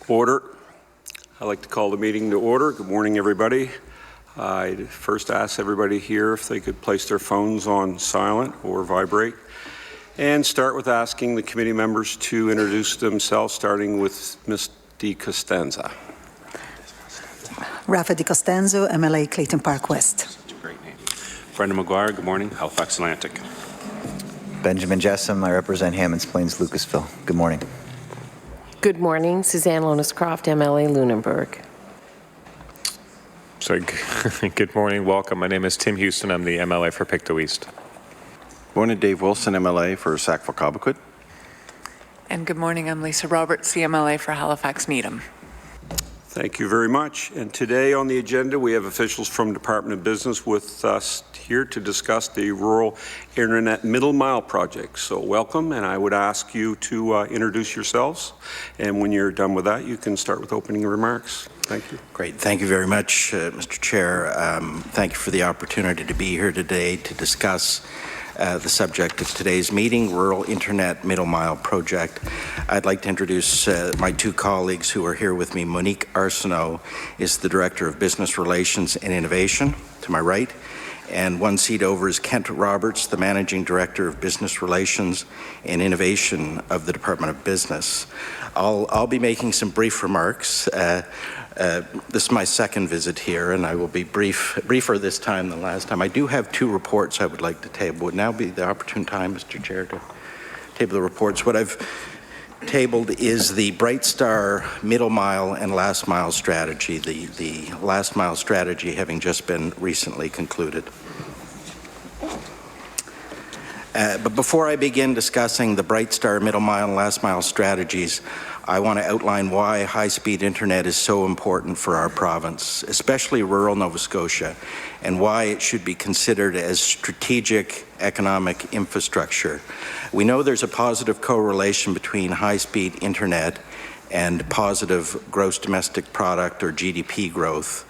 Order. I'd like to call the meeting to order. Good morning, everybody. I'd first ask everybody here if they could place their phones on silent or vibrate, and start with asking the committee members to introduce themselves, starting with Ms. Di Costanza. Rafa Di Costanzo, MLA Clayton Park West. Such a great name. Brendan McGuire, good morning, Halifax Atlantic. Benjamin Jessam, I represent Hammonds Plains, Lucasville. Good morning. Good morning, Suzanne Lonis-Croft, MLA Lunenburg. So, good morning, welcome. My name is Tim Houston. I'm the MLA for Pictou East. Morning, Dave Wilson, MLA for Sackville-Cobequid. And good morning, I'm Lisa Roberts, CMLA for Halifax Needham. Thank you very much. And today on the agenda, we have officials from Department of Business with us here to discuss the Rural Internet Middle Mile project. So welcome, and I would ask you to introduce yourselves. And when you're done with that, you can start with opening remarks. Thank you. Great. Thank you very much, Mr. Chair. Thank you for the opportunity to be here today to discuss the subject of today's meeting, Rural Internet Middle Mile Project. I'd like to introduce my two colleagues who are here with me. Monique Arsenault is the Director of Business Relations and Innovation, to my right. And one seat over is Kent Roberts, the Managing Director of Business Relations and Innovation of the Department of Business. I'll be making some brief remarks. This is my second visit here, and I will be briefer this time than last time. I do have two reports I would like to table. Would now be the opportune time, Mr. Chair, to table the reports. What I've tabled is the Bright Star Middle Mile and Last Mile strategy, the Last Mile strategy having just been recently concluded. But before I begin discussing the Bright Star Middle Mile and Last Mile strategies, I want to outline why high-speed internet is so important for our province, especially rural Nova Scotia, and why it should be considered as strategic economic infrastructure. We know there's a positive correlation between high-speed internet and positive gross domestic product or GDP growth.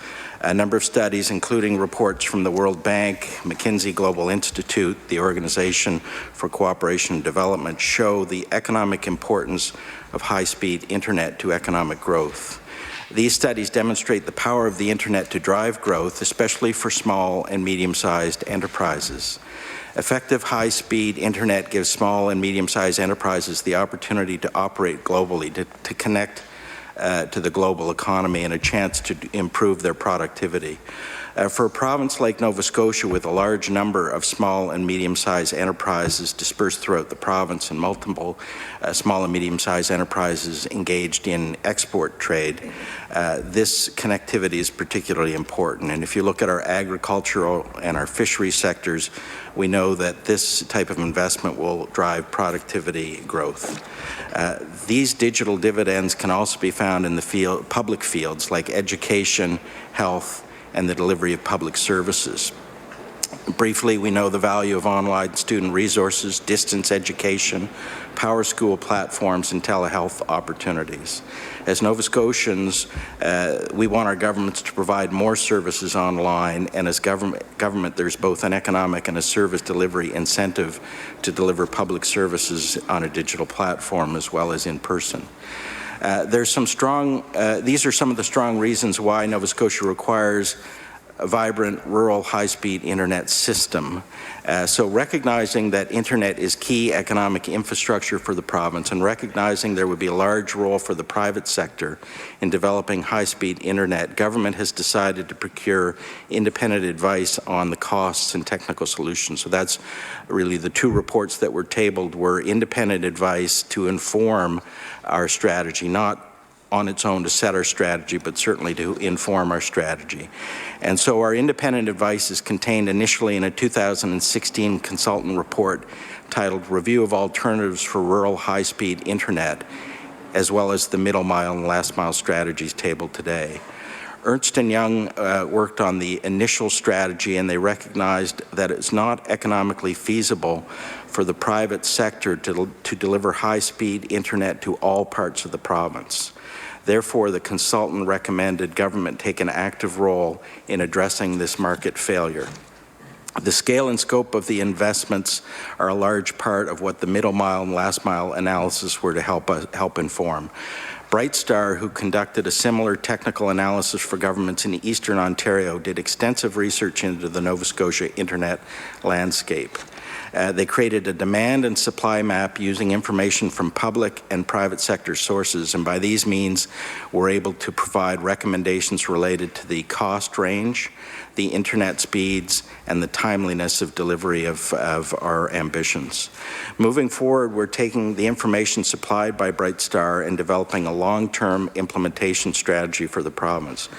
A number of studies, including reports from the World Bank, McKinsey Global Institute, the Organization for Cooperation and Development, show the economic importance of high-speed internet to economic growth. These studies demonstrate the power of the internet to drive growth, especially for small and medium-sized enterprises. Effective high-speed internet gives small and medium-sized enterprises the opportunity to operate globally, to connect to the global economy, and a chance to improve their productivity. For a province like Nova Scotia, with a large number of small and medium-sized enterprises dispersed throughout the province and multiple small and medium-sized enterprises engaged in export trade, this connectivity is particularly important. And if you look at our agricultural and our fishery sectors, we know that this type of investment will drive productivity growth. These digital dividends can also be found in the public fields like education, health, and the delivery of public services. Briefly, we know the value of online student resources, distance education, power school platforms, and telehealth opportunities. As Nova Scotians, we want our governments to provide more services online, and as government, there's both an economic and a service delivery incentive to deliver public services on a digital platform as well as in person. These are some of the strong reasons why Nova Scotia requires a vibrant rural high-speed internet system. So recognizing that internet is key economic infrastructure for the province, and recognizing there would be a large role for the private sector in developing high-speed internet, government has decided to procure independent advice on the costs and technical solutions. So that's really the two reports that were tabled, were independent advice to inform our strategy, not on its own to set our strategy, but certainly to inform our strategy. And so our independent advice is contained initially in a 2016 consultant report titled Review of Alternatives for Rural High-Speed Internet, as well as the Middle Mile and Last Mile strategies tabled today. Ernst & Young worked on the initial strategy, and they recognized that it's not economically feasible for the private sector to deliver high-speed internet to all parts of the province. Therefore, the consultant recommended government take an active role in addressing this market failure. The scale and scope of the investments are a large part of what the middle mile and last mile analysis were to help inform. Brightstar, who conducted a similar technical analysis for governments in Eastern Ontario, did extensive research into the Nova Scotia internet landscape. They created a demand and supply map using information from public and private sector sources, and by these means were able to provide recommendations related to the cost range, the internet speeds, and the timeliness of delivery of our ambitions. Moving forward, we're taking the information supplied by Brightstar and developing a long-term implementation strategy for the province.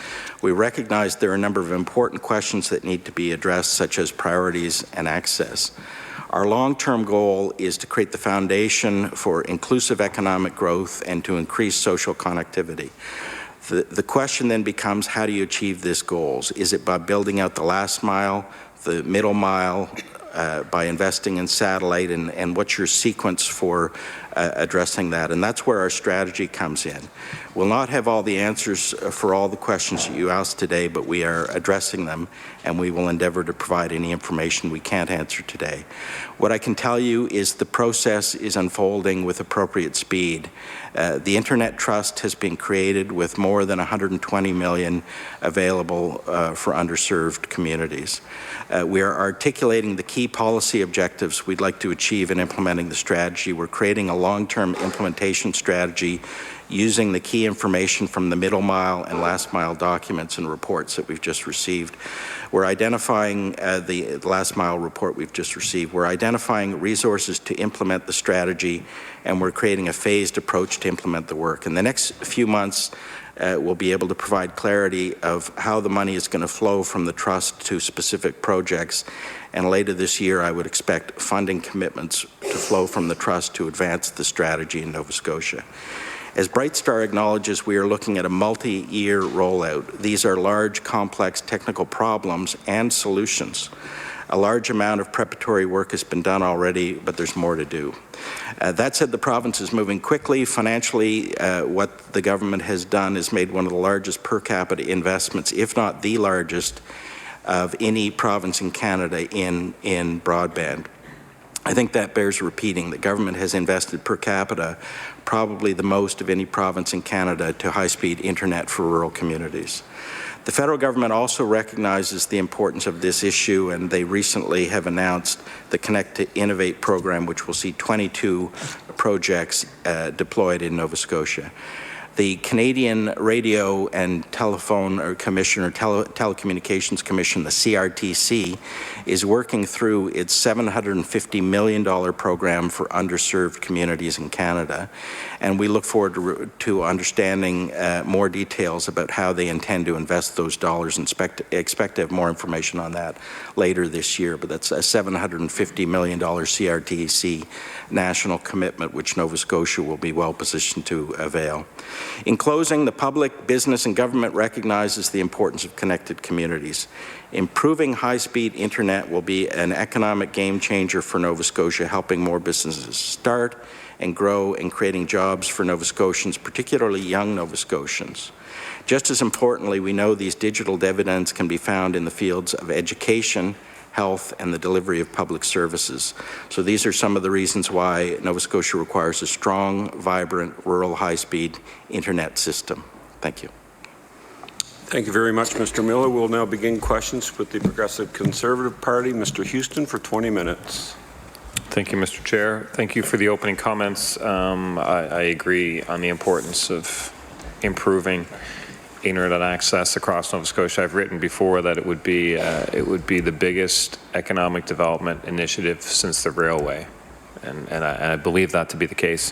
We recognize there are a number of important questions that need to be addressed, such as priorities and access. Our long-term goal is to create the foundation for inclusive economic growth and to increase social connectivity. The question then becomes, how do you achieve these goals? Is it by building out the last mile, the middle mile, by investing in satellite, and what's your sequence for addressing that? And that's where our strategy comes in. We'll not have all the answers for all the questions that you asked today, but we are addressing them, and we will endeavor to provide any information we can't answer today. What I can tell you is the process is unfolding with appropriate speed. The Internet Trust has been created with more than $120 million available for underserved communities. We are articulating the key policy objectives we'd like to achieve in implementing the strategy. We're creating a long-term implementation strategy using the key information from the middle mile and last mile documents and reports that we've just received. We're identifying the last mile report we've just received. We're identifying resources to implement the strategy, and we're creating a phased approach to implement the work. In the next few months, we'll be able to provide clarity of how the money is going to flow from the trust to specific projects. And later this year, I would expect funding commitments to flow from the trust to advance the strategy in Nova Scotia. As Brightstar acknowledges, we are looking at a multi-year rollout. These are large, complex technical problems and solutions. A large amount of preparatory work has been done already, but there's more to do. That said, the province is moving quickly. Financially, what the government has done is made one of the largest per capita investments, if not the largest, of any province in Canada in broadband. I think that bears repeating. The government has invested per capita probably the most of any province in Canada to high-speed internet for rural communities. The federal government also recognizes the importance of this issue, and they recently have announced the Connect to Innovate program, which will see 22 projects deployed in Nova Scotia. The Canadian Radio and Telephone Commission, or Telecommunications Commission, the CRTC, is working through its $750 million program for underserved communities in Canada. And we look forward to understanding more details about how they intend to invest those dollars, and expect to have more information on that later this year. But that's a $750 million CRTC national commitment, which Nova Scotia will be well positioned to avail. In closing, the public, business, and government recognizes the importance of connected communities. Improving high-speed internet will be an economic game changer for Nova Scotia, helping more businesses start and grow and creating jobs for Nova Scotians, particularly young Nova Scotians. Just as importantly, we know these digital dividends can be found in the fields of education, health, and the delivery of public services. So these are some of the reasons why Nova Scotia requires a strong, vibrant, rural high-speed internet system. Thank you. Thank you very much, Mr. Miller. We'll now begin questions with the Progressive Conservative Party. Mr. Houston for 20 minutes. Thank you, Mr. Chair. Thank you for the opening comments. I agree on the importance of improving internet access across Nova Scotia. I've written before that it would be the biggest economic development initiative since the railway, and I believe that to be the case.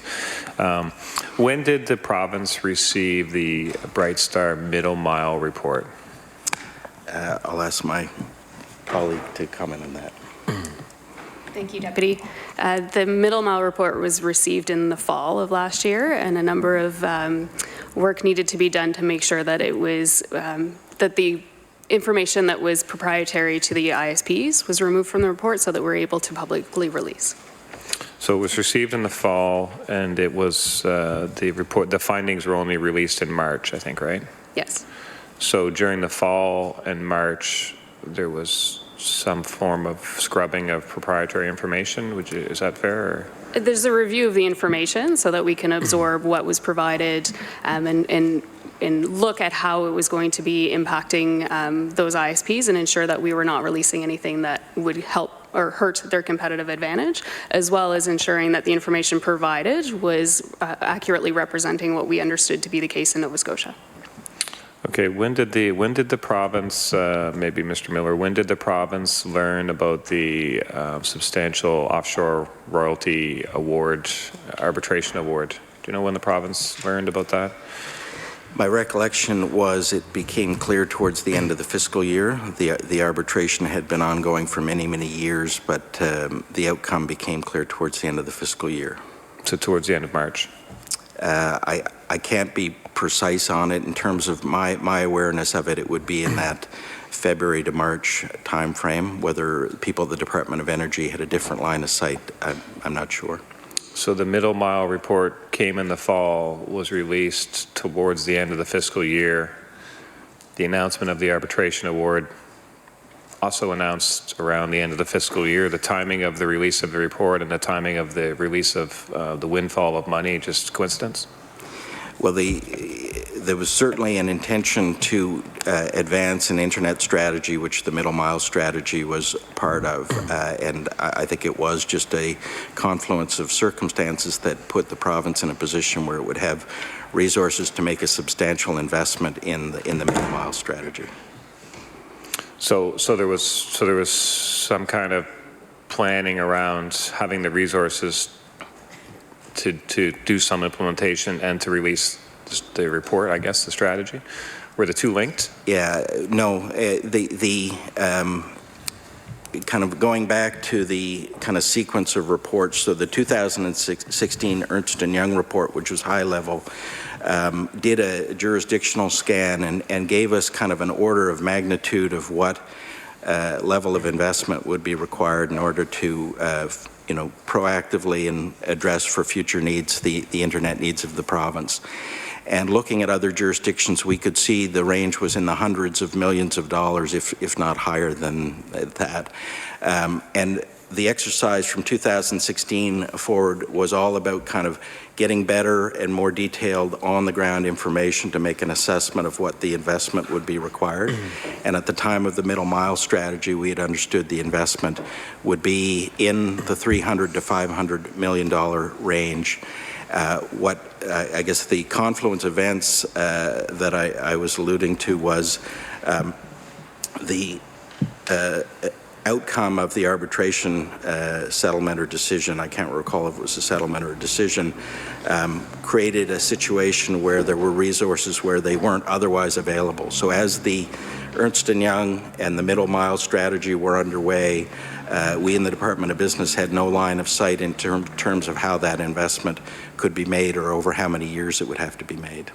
When did the province receive the Brightstar Middle Mile report? I'll ask my colleague to comment on that. Thank you, Deputy. The Middle Mile report was received in the fall of last year, and a number of work needed to be done to make sure that it was that the information that was proprietary to the ISPs was removed from the report, so that we're able to publicly release. So it was received in the fall, and it was the findings were only released in March, I think, right? Yes. So during the fall and March, there was some form of scrubbing of proprietary information. Is that fair? Or? There's a review of the information so that we can absorb what was provided and look at how it was going to be impacting those ISPs and ensure that we were not releasing anything that would help or hurt their competitive advantage, as well as ensuring that the information provided was accurately representing what we understood to be the case in Nova Scotia. Okay, when did the province, maybe Mr. Miller, when did the province learn about the substantial offshore royalty award, arbitration award? Do you know when the province learned about that? My recollection was it became clear towards the end of the fiscal year. The arbitration had been ongoing for many, many years, but the outcome became clear towards the end of the fiscal year. So towards the end of March? I can't be precise on it. In terms of my awareness of it, it would be in that February to March timeframe. Whether people at the Department of Energy had a different line of sight, I'm not sure. So the middle mile report came in the fall, was released towards the end of the fiscal year. The announcement of the arbitration award also announced around the end of the fiscal year. The timing of the release of the report and the timing of the release of the windfall of money, just coincidence? Well, there was certainly an intention to advance an internet strategy, which the middle mile strategy was part of, and I think it was just a confluence of circumstances that put the province in a position where it would have resources to make a substantial investment in the middle mile strategy. So there was some kind of planning around having the resources to do some implementation and to release the report, I guess, the strategy? Were the two linked? Yeah, no, the kind of going back to the kind of sequence of reports, so the 2016 Ernst & Young report, which was high level, did a jurisdictional scan and gave us kind of an order of magnitude of what level of investment would be required in order to proactively and address for future needs the internet needs of the province. And looking at other jurisdictions, we could see the range was in the hundreds of millions of dollars, if not higher than that. And the exercise from 2016 forward was all about kind of getting better and more detailed on-the-ground information to make an assessment of what the investment would be required. And at the time of the middle mile strategy, we had understood the investment would be in the $300 to $500 million range. I guess the confluence events that I was alluding to was the outcome of the arbitration settlement or decision, I can't recall if it was a settlement or a decision, created a situation where there were resources where they weren't otherwise available. So as the Ernst & Young and the middle mile strategy were underway, we in the Department of Business had no line of sight in terms of how that investment could be made or over how many years it would have to be made.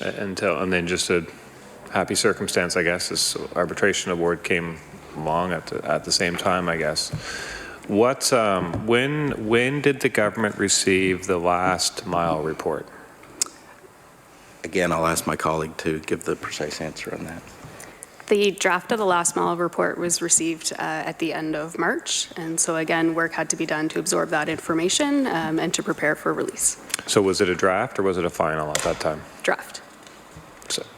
And then just a happy circumstance, I guess, this arbitration award came along at the same time, I guess. When did the government receive the last mile report? Again, I'll ask my colleague to give the precise answer on that. The draft of the last mile report was received at the end of March, and so again, work had to be done to absorb that information and to prepare for release. So was it a draft or was it a final at that time? Draft.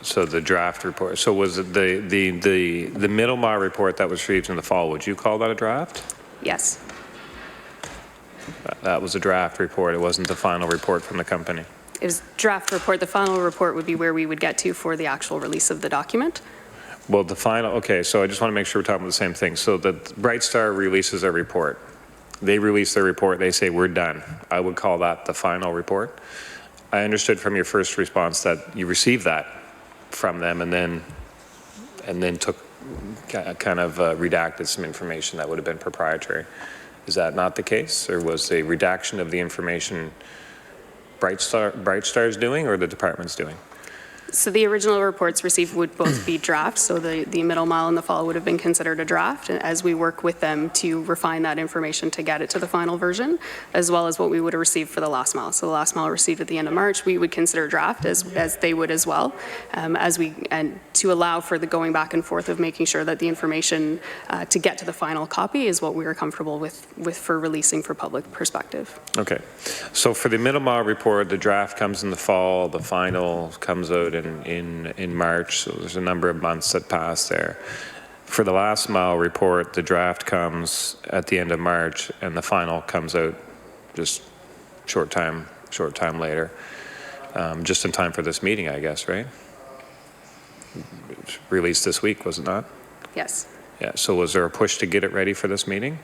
So the draft report. So was it the middle mile report that was received in the fall? Would you call that a draft? Yes. That was a draft report. It wasn't the final report from the company. It was draft report. The final report would be where we would get to for the actual release of the document. Well, the final, okay, so I just want to make sure we're talking about the same thing. So the Bright Star releases a report. They release their report, they say, we're done. I would call that the final report. I understood from your first response that you received that from them and then took kind of redacted some information that would have been proprietary. Is that not the case? Or was a redaction of the information Bright Star's doing or the department's doing? So the original reports received would both be drafts, so the middle mile and the fall would have been considered a draft, and as we work with them to refine that information to get it to the final version, as well as what we would have received for the last mile. So the last mile received at the end of March, we would consider draft as they would as well, and to allow for the going back and forth of making sure that the information to get to the final copy is what we are comfortable with for releasing for public perspective. Okay. So for the middle mile report, the draft comes in the fall, the final comes out in March, so there's a number of months that pass there. For the last mile report, the draft comes at the end of March, and the final comes out just short time later, just in time for this meeting, I guess, right? It was released this week, was it not? Yes. Yeah. So was there a push to get it ready for this meeting?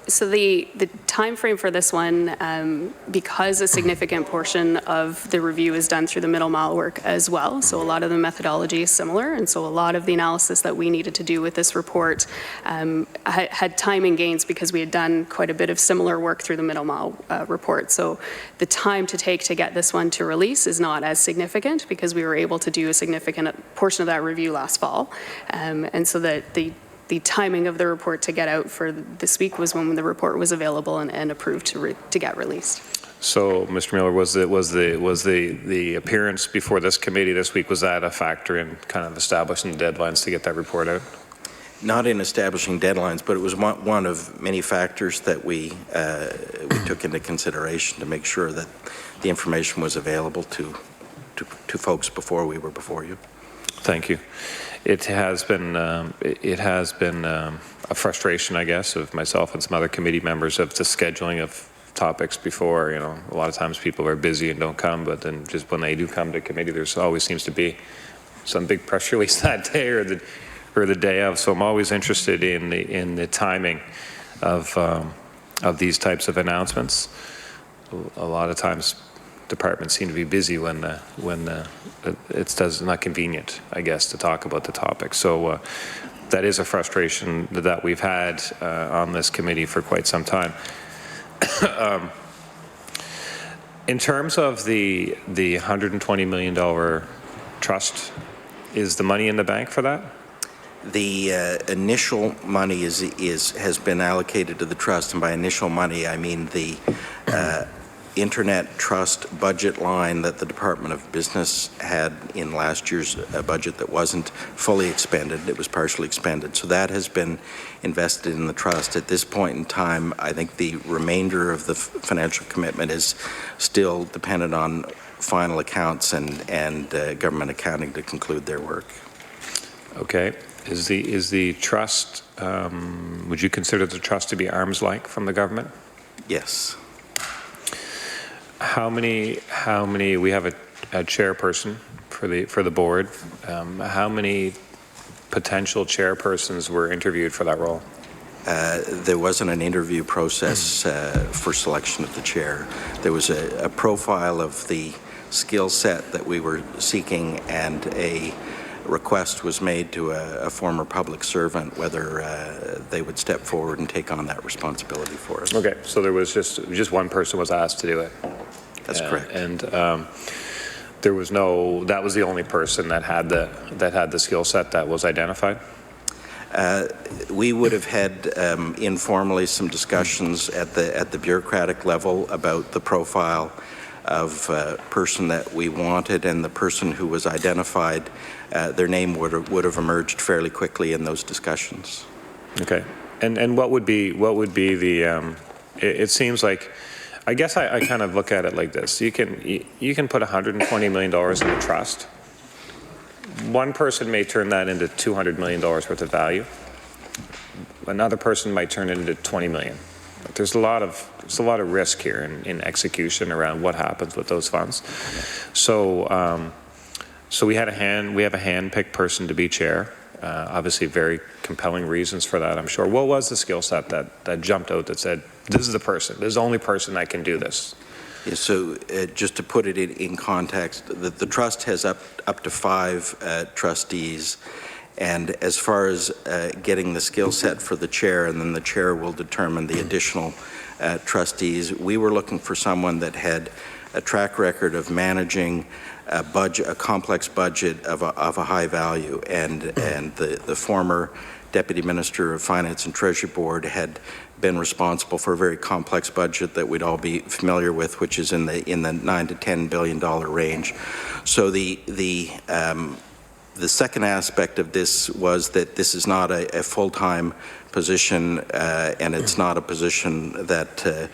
So the time frame for this one, because a significant portion of the review is done through the middle mile work as well, so a lot of the methodology is similar, and so a lot of the analysis that we needed to do with this report had timing gains because we had done quite a bit of similar work through the middle mile report. So the time to take to get this one to release is not as significant because we were able to do a significant portion of that review last fall, and so that the timing of the report to get out for this week was when the report was available and approved to get released. So, Mr. Miller, was the appearance before this committee this week, was that a factor in kind of establishing the deadlines to get that report out? Not in establishing deadlines, but it was one of many factors that we took into consideration to make sure that the information was available to folks before we were before you. Thank you. It has been a frustration, I guess, of myself and some other committee members of the scheduling of topics before. You know, a lot of times people are busy and don't come, but then just when they do come to committee, there's always seems to be some big press release that day or the day of. So I'm always interested in the timing of these types of announcements. A lot of times departments seem to be busy when it's not convenient, I guess, to talk about the topic. So that is a frustration that we've had on this committee for quite some time. In terms of the $120 million trust, is the money in the bank for that? The initial money has been allocated to the trust, and by initial money I mean the Internet Trust budget line that the Department of Business had in last year's budget that wasn't fully expended. It was partially expended. So that has been invested in the trust. At this point in time, I think the remainder of the financial commitment is still dependent on final accounts and government accounting to conclude their work. Okay. Is the trust, would you consider the trust to be arm's length from the government? Yes. How many, we have a chairperson for the board. How many potential chairpersons were interviewed for that role? There wasn't an interview process for selection of the chair. There was a profile of the skill set that we were seeking, and a request was made to a former public servant whether they would step forward and take on that responsibility for us. Okay, so there was just one person was asked to do it. That's correct. And there was that was the only person that had the skill set that was identified? We would have had informally some discussions at the bureaucratic level about the profile of person that we wanted, and the person who was identified, their name would have emerged fairly quickly in those discussions. Okay, and what would be the? It seems like, I guess I kind of look at it like this: you can put $120 million in a trust. One person may turn that into $200 million worth of value. Another person might turn it into $20 million. But there's a lot of risk here in execution around what happens with those funds. So we have a hand-picked person to be chair. Obviously, very compelling reasons for that, I'm sure. What was the skill set that jumped out that said, this is the person, this is the only person that can do this? Yeah, so just to put it in context, the trust has up to 5 trustees, and as far as getting the skill set for the chair, and then the chair will determine the additional trustees, we were looking for someone that had a track record of managing a complex budget of a high value, and the former Deputy Minister of Finance and Treasury Board had been responsible for a very complex budget that we'd all be familiar with, which is in the $9 to $10 billion range. So the second aspect of this was that this is not a full-time position, and it's not a position that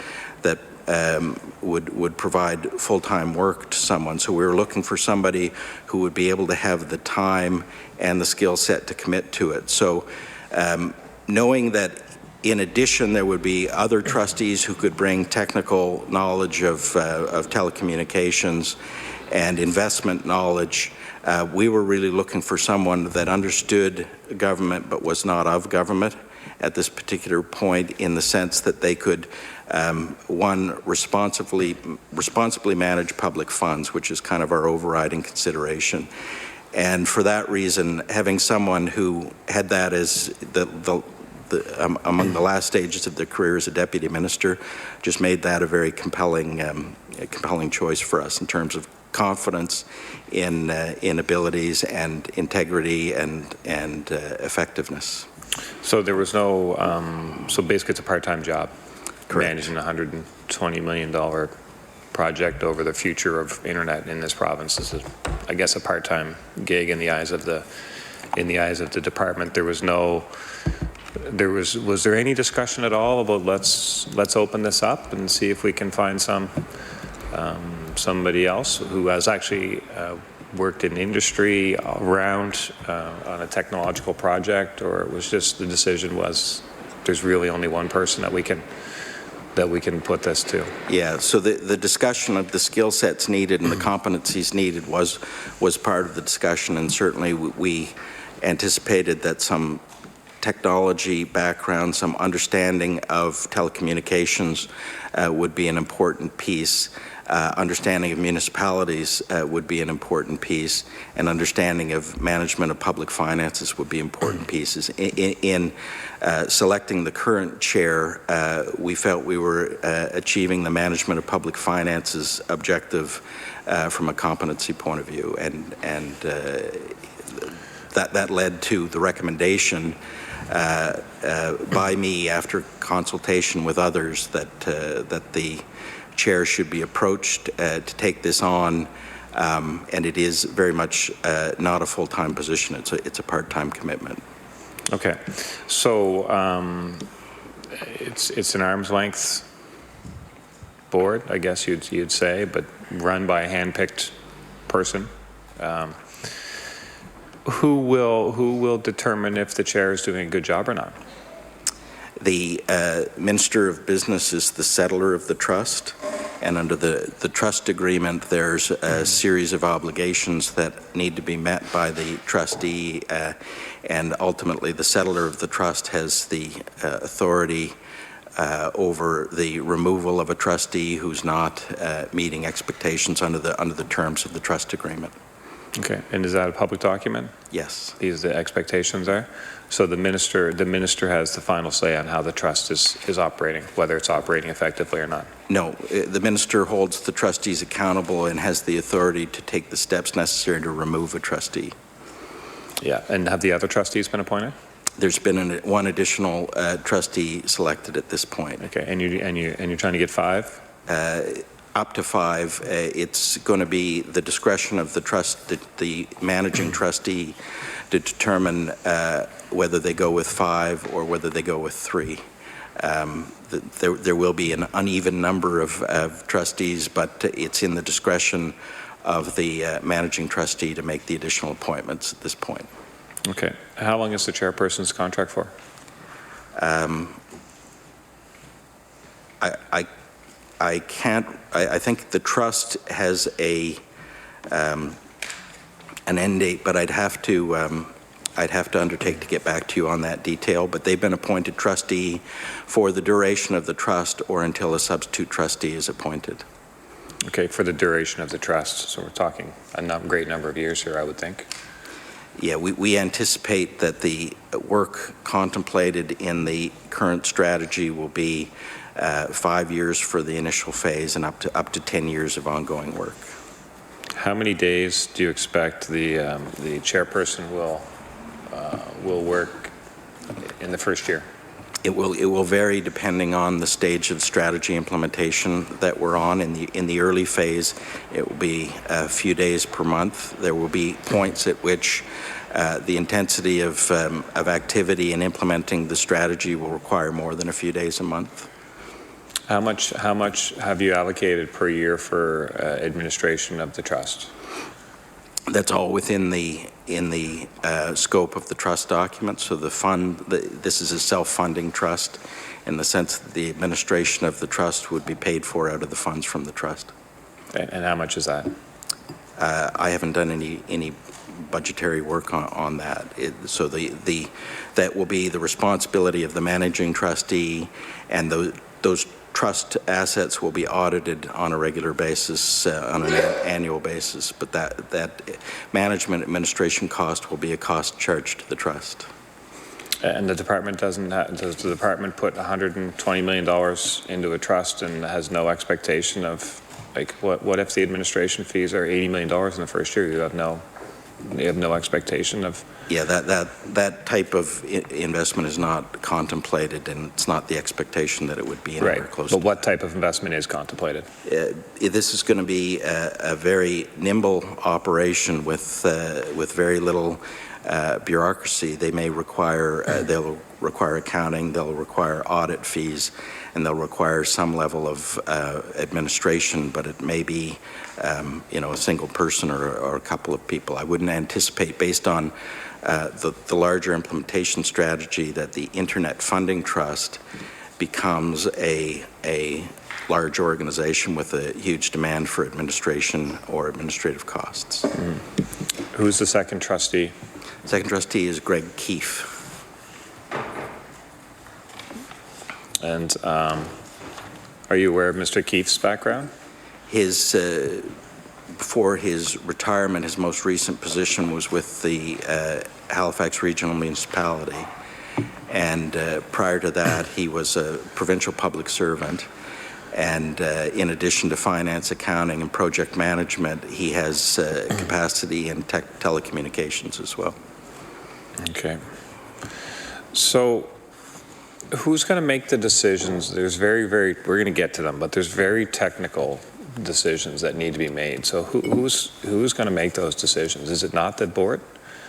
would provide full-time work to someone. So we were looking for somebody who would be able to have the time and the skill set to commit to it. So knowing that in addition there would be other trustees who could bring technical knowledge of telecommunications and investment knowledge, we were really looking for someone that understood government but was not of government at this particular point, in the sense that they could, one, responsibly manage public funds, which is kind of our overriding consideration. And for that reason, having someone who had that as among the last stages of their career as a deputy minister just made that a very compelling choice for us in terms of confidence in abilities and integrity and effectiveness. So there was no, so basically it's a part-time job. Correct. Managing a $120 million project over the future of internet in this province is, I guess, a part-time gig in the eyes of the department. There was no, was there any discussion at all about let's open this up and see if we can find somebody else who has actually worked in industry around on a technological project, or it was just the decision was there's really only one person that we can put this to? Yeah, so the discussion of the skill sets needed and the competencies needed was part of the discussion, and certainly we anticipated that some technology background, some understanding of telecommunications would be an important piece. Understanding of municipalities would be an important piece, and understanding of management of public finances would be important pieces. In selecting the current chair, we felt we were achieving the management of public finances objective from a competency point of view, and that led to the recommendation by me after consultation with others that the chair should be approached to take this on, and it is very much not a full-time position. It's a part-time commitment. Okay, so it's an arm's length board, I guess you'd say, but run by a hand-picked person. Who will determine if the chair is doing a good job or not? The Minister of Business is the settler of the trust, and under the trust agreement there's a series of obligations that need to be met by the trustee, and ultimately the settler of the trust has the authority over the removal of a trustee who's not meeting expectations under the terms of the trust agreement. Okay, and is that a public document? Yes. These the expectations are? So the minister has the final say on how the trust is operating, whether it's operating effectively or not? No, the minister holds the trustees accountable and has the authority to take the steps necessary to remove a trustee. Yeah, and have the other trustees been appointed? There's been one additional trustee selected at this point. Okay, and you're trying to get 5? Up to 5. It's going to be the discretion of the managing trustee to determine whether they go with 5 or whether they go with 3. There will be an uneven number of trustees, but it's in the discretion of the managing trustee to make the additional appointments at this point. Okay. How long is the chairperson's contract for? I can't. I think the trust has an end date, but I'd have to undertake to get back to you on that detail. But they've been appointed trustee for the duration of the trust or until a substitute trustee is appointed. Okay, for the duration of the trust. So we're talking a great number of years here, I would think. Yeah, we anticipate that the work contemplated in the current strategy will be 5 years for the initial phase and up to 10 years of ongoing work. How many days do you expect the chairperson will work in the first year? It will vary depending on the stage of strategy implementation that we're on. In the early phase, it will be a few days per month. There will be points at which the intensity of activity in implementing the strategy will require more than a few days a month. How much have you allocated per year for administration of the trust? That's all within the scope of the trust document. So the fund, this is a self-funding trust in the sense that the administration of the trust would be paid for out of the funds from the trust. And how much is that? I haven't done any budgetary work on that. So that will be the responsibility of the managing trustee, and those trust assets will be audited on a regular basis, on an annual basis, but that management administration cost will be a cost charged to the trust. And the department does the department put $120 million into a trust and has no expectation of, like, what if the administration fees are $80 million in the first year? You have no expectation of. Yeah, that type of investment is not contemplated, and it's not the expectation that it would be anywhere close. But what type of investment is contemplated? This is going to be a very nimble operation with very little bureaucracy. They may require they'll require accounting, they'll require audit fees, and they'll require some level of administration, but it may be a single person or a couple of people. I wouldn't anticipate, based on the larger implementation strategy, that the Internet Funding Trust becomes a large organization with a huge demand for administration or administrative costs. Who's the second trustee? Second trustee is Greg Keefe. And are you aware of Mr. Keefe's background? Before his retirement, his most recent position was with the Halifax Regional Municipality. And prior to that, he was a provincial public servant. And in addition to finance, accounting, and project management, he has capacity in telecommunications as well. Okay. So who's going to make the decisions? There's we're going to get to them, but there's very technical decisions that need to be made. So who's going to make those decisions? Is it not the board?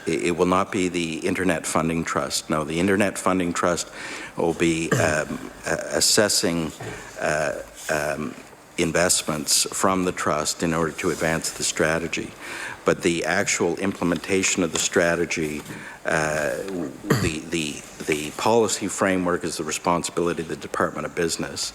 It will not be the Internet Funding Trust. No, the Internet Funding Trust will be assessing investments from the trust in order to advance the strategy. But the actual implementation of the strategy, the policy framework is the responsibility of the Department of Business.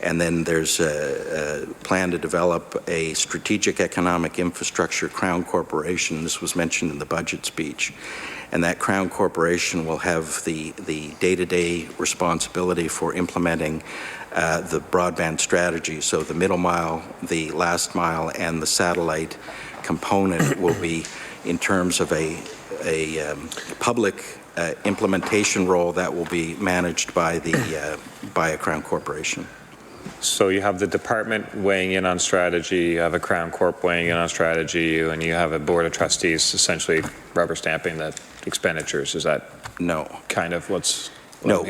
And then there's a plan to develop a strategic economic infrastructure Crown Corporation. This was mentioned in the budget speech. And that Crown Corporation will have the day-to-day responsibility for implementing the broadband strategy. So the middle mile, the last mile, and the satellite component will be in terms of a public implementation role that will be managed by a Crown Corporation. So you have the department weighing in on strategy, you have a Crown Corp weighing in on strategy, and you have a board of trustees essentially rubber stamping the expenditures. Is that kind of what's No,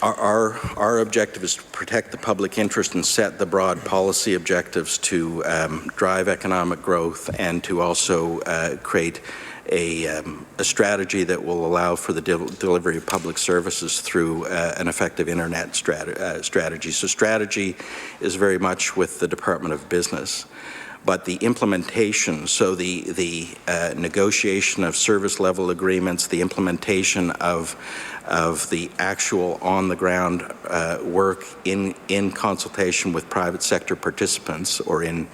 our objective is to protect the public interest and set the broad policy objectives to drive economic growth and to also create a strategy that will allow for the delivery of public services through an effective internet strategy. So strategy is very much with the Department of Business. But the implementation, so the negotiation of service level agreements, the implementation of the actual on-the-ground work in consultation with private sector participants or in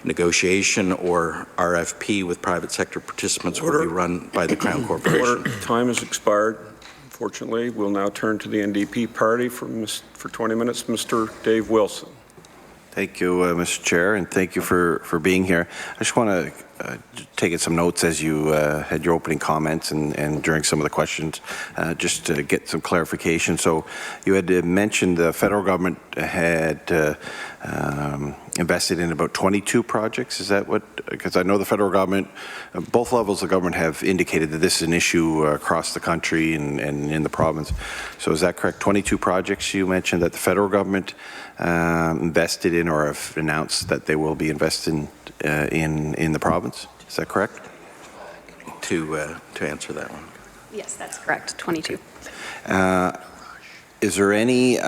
negotiation or RFP with private sector participants will be run by the Crown Corporation. Time has expired. Unfortunately, we'll now turn to the NDP party for 20 minutes. Mr. Dave Wilson. Thank you, Mr. Chair, and thank you for being here. I just want to take some notes as you had your opening comments and during some of the questions, just to get some clarification. So you had mentioned the federal government had invested in about 22 projects. Is that what? Because I know the federal government, both levels of government have indicated that this is an issue across the country and in the province. So is that correct? 22 projects you mentioned that the federal government invested in or have announced that they will be investing in the province. Is that correct? To answer that one. Yes, that's correct, 22. Is there any,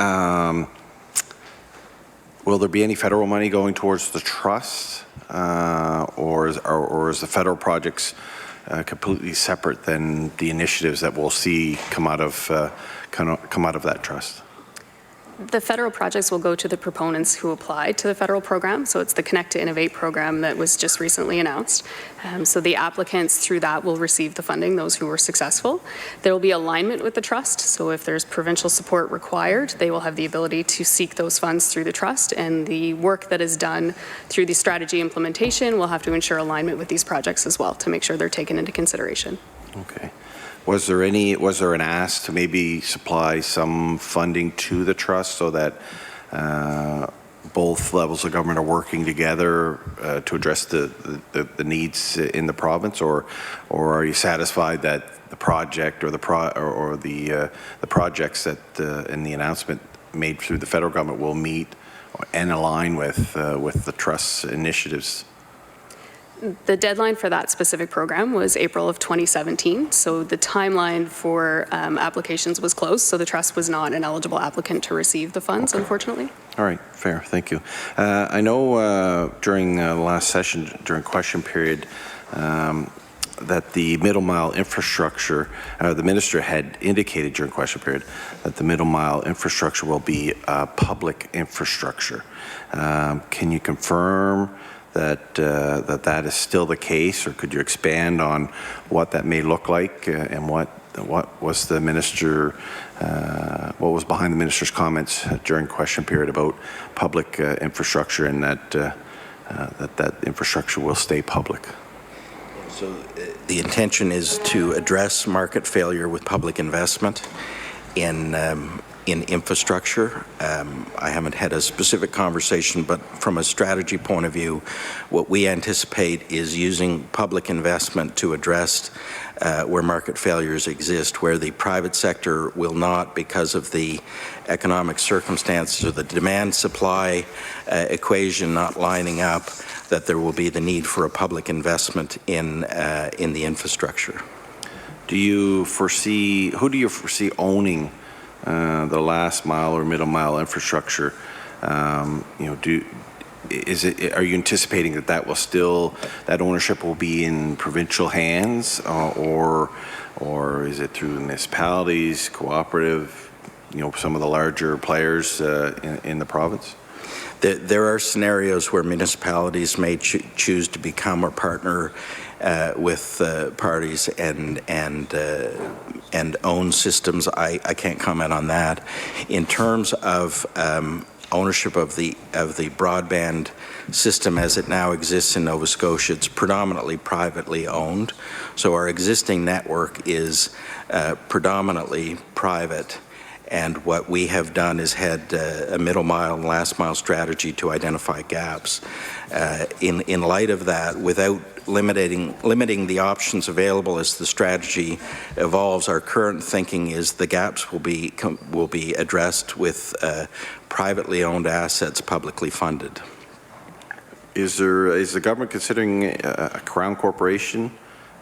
will there be any federal money going towards the trust or is the federal projects completely separate than the initiatives that we'll see come out of that trust? The federal projects will go to the proponents who applied to the federal program. So it's the Connect to Innovate program that was just recently announced. So the applicants through that will receive the funding, those who were successful. There will be alignment with the trust. So if there's provincial support required, they will have the ability to seek those funds through the trust. And the work that is done through the strategy implementation will have to ensure alignment with these projects as well to make sure they're taken into consideration. Okay. Was there an ask to maybe supply some funding to the trust so that both levels of government are working together to address the needs in the province, or are you satisfied that the project or the projects that in the announcement made through the federal government will meet and align with the trust's initiatives? The deadline for that specific program was April of 2017, so the timeline for applications was closed, so the trust was not an eligible applicant to receive the funds, unfortunately. All right, fair, thank you. I know during the last session, during question period, that the middle mile infrastructure, the minister had indicated during question period that the middle mile infrastructure will be public infrastructure. Can you confirm that is still the case, or could you expand on what that may look like and what was the minister, what was behind the minister's comments during question period about public infrastructure and that infrastructure will stay public? So the intention is to address market failure with public investment in infrastructure. I haven't had a specific conversation, but from a strategy point of view, what we anticipate is using public investment to address where market failures exist, where the private sector will not, because of the economic circumstances or the demand-supply equation not lining up, that there will be the need for a public investment in the infrastructure. Who do you foresee owning the last mile or middle mile infrastructure? Are you anticipating that ownership will be in provincial hands, or is it through municipalities, cooperative, some of the larger players in the province? There are scenarios where municipalities may choose to become or partner with parties and own systems. I can't comment on that. In terms of ownership of the broadband system as it now exists in Nova Scotia, it's predominantly privately owned. So our existing network is predominantly private. And what we have done is had a middle mile and last mile strategy to identify gaps. In light of that, without limiting the options available as the strategy evolves, our current thinking is the gaps will be addressed with privately owned assets, publicly funded. Is the government considering a Crown corporation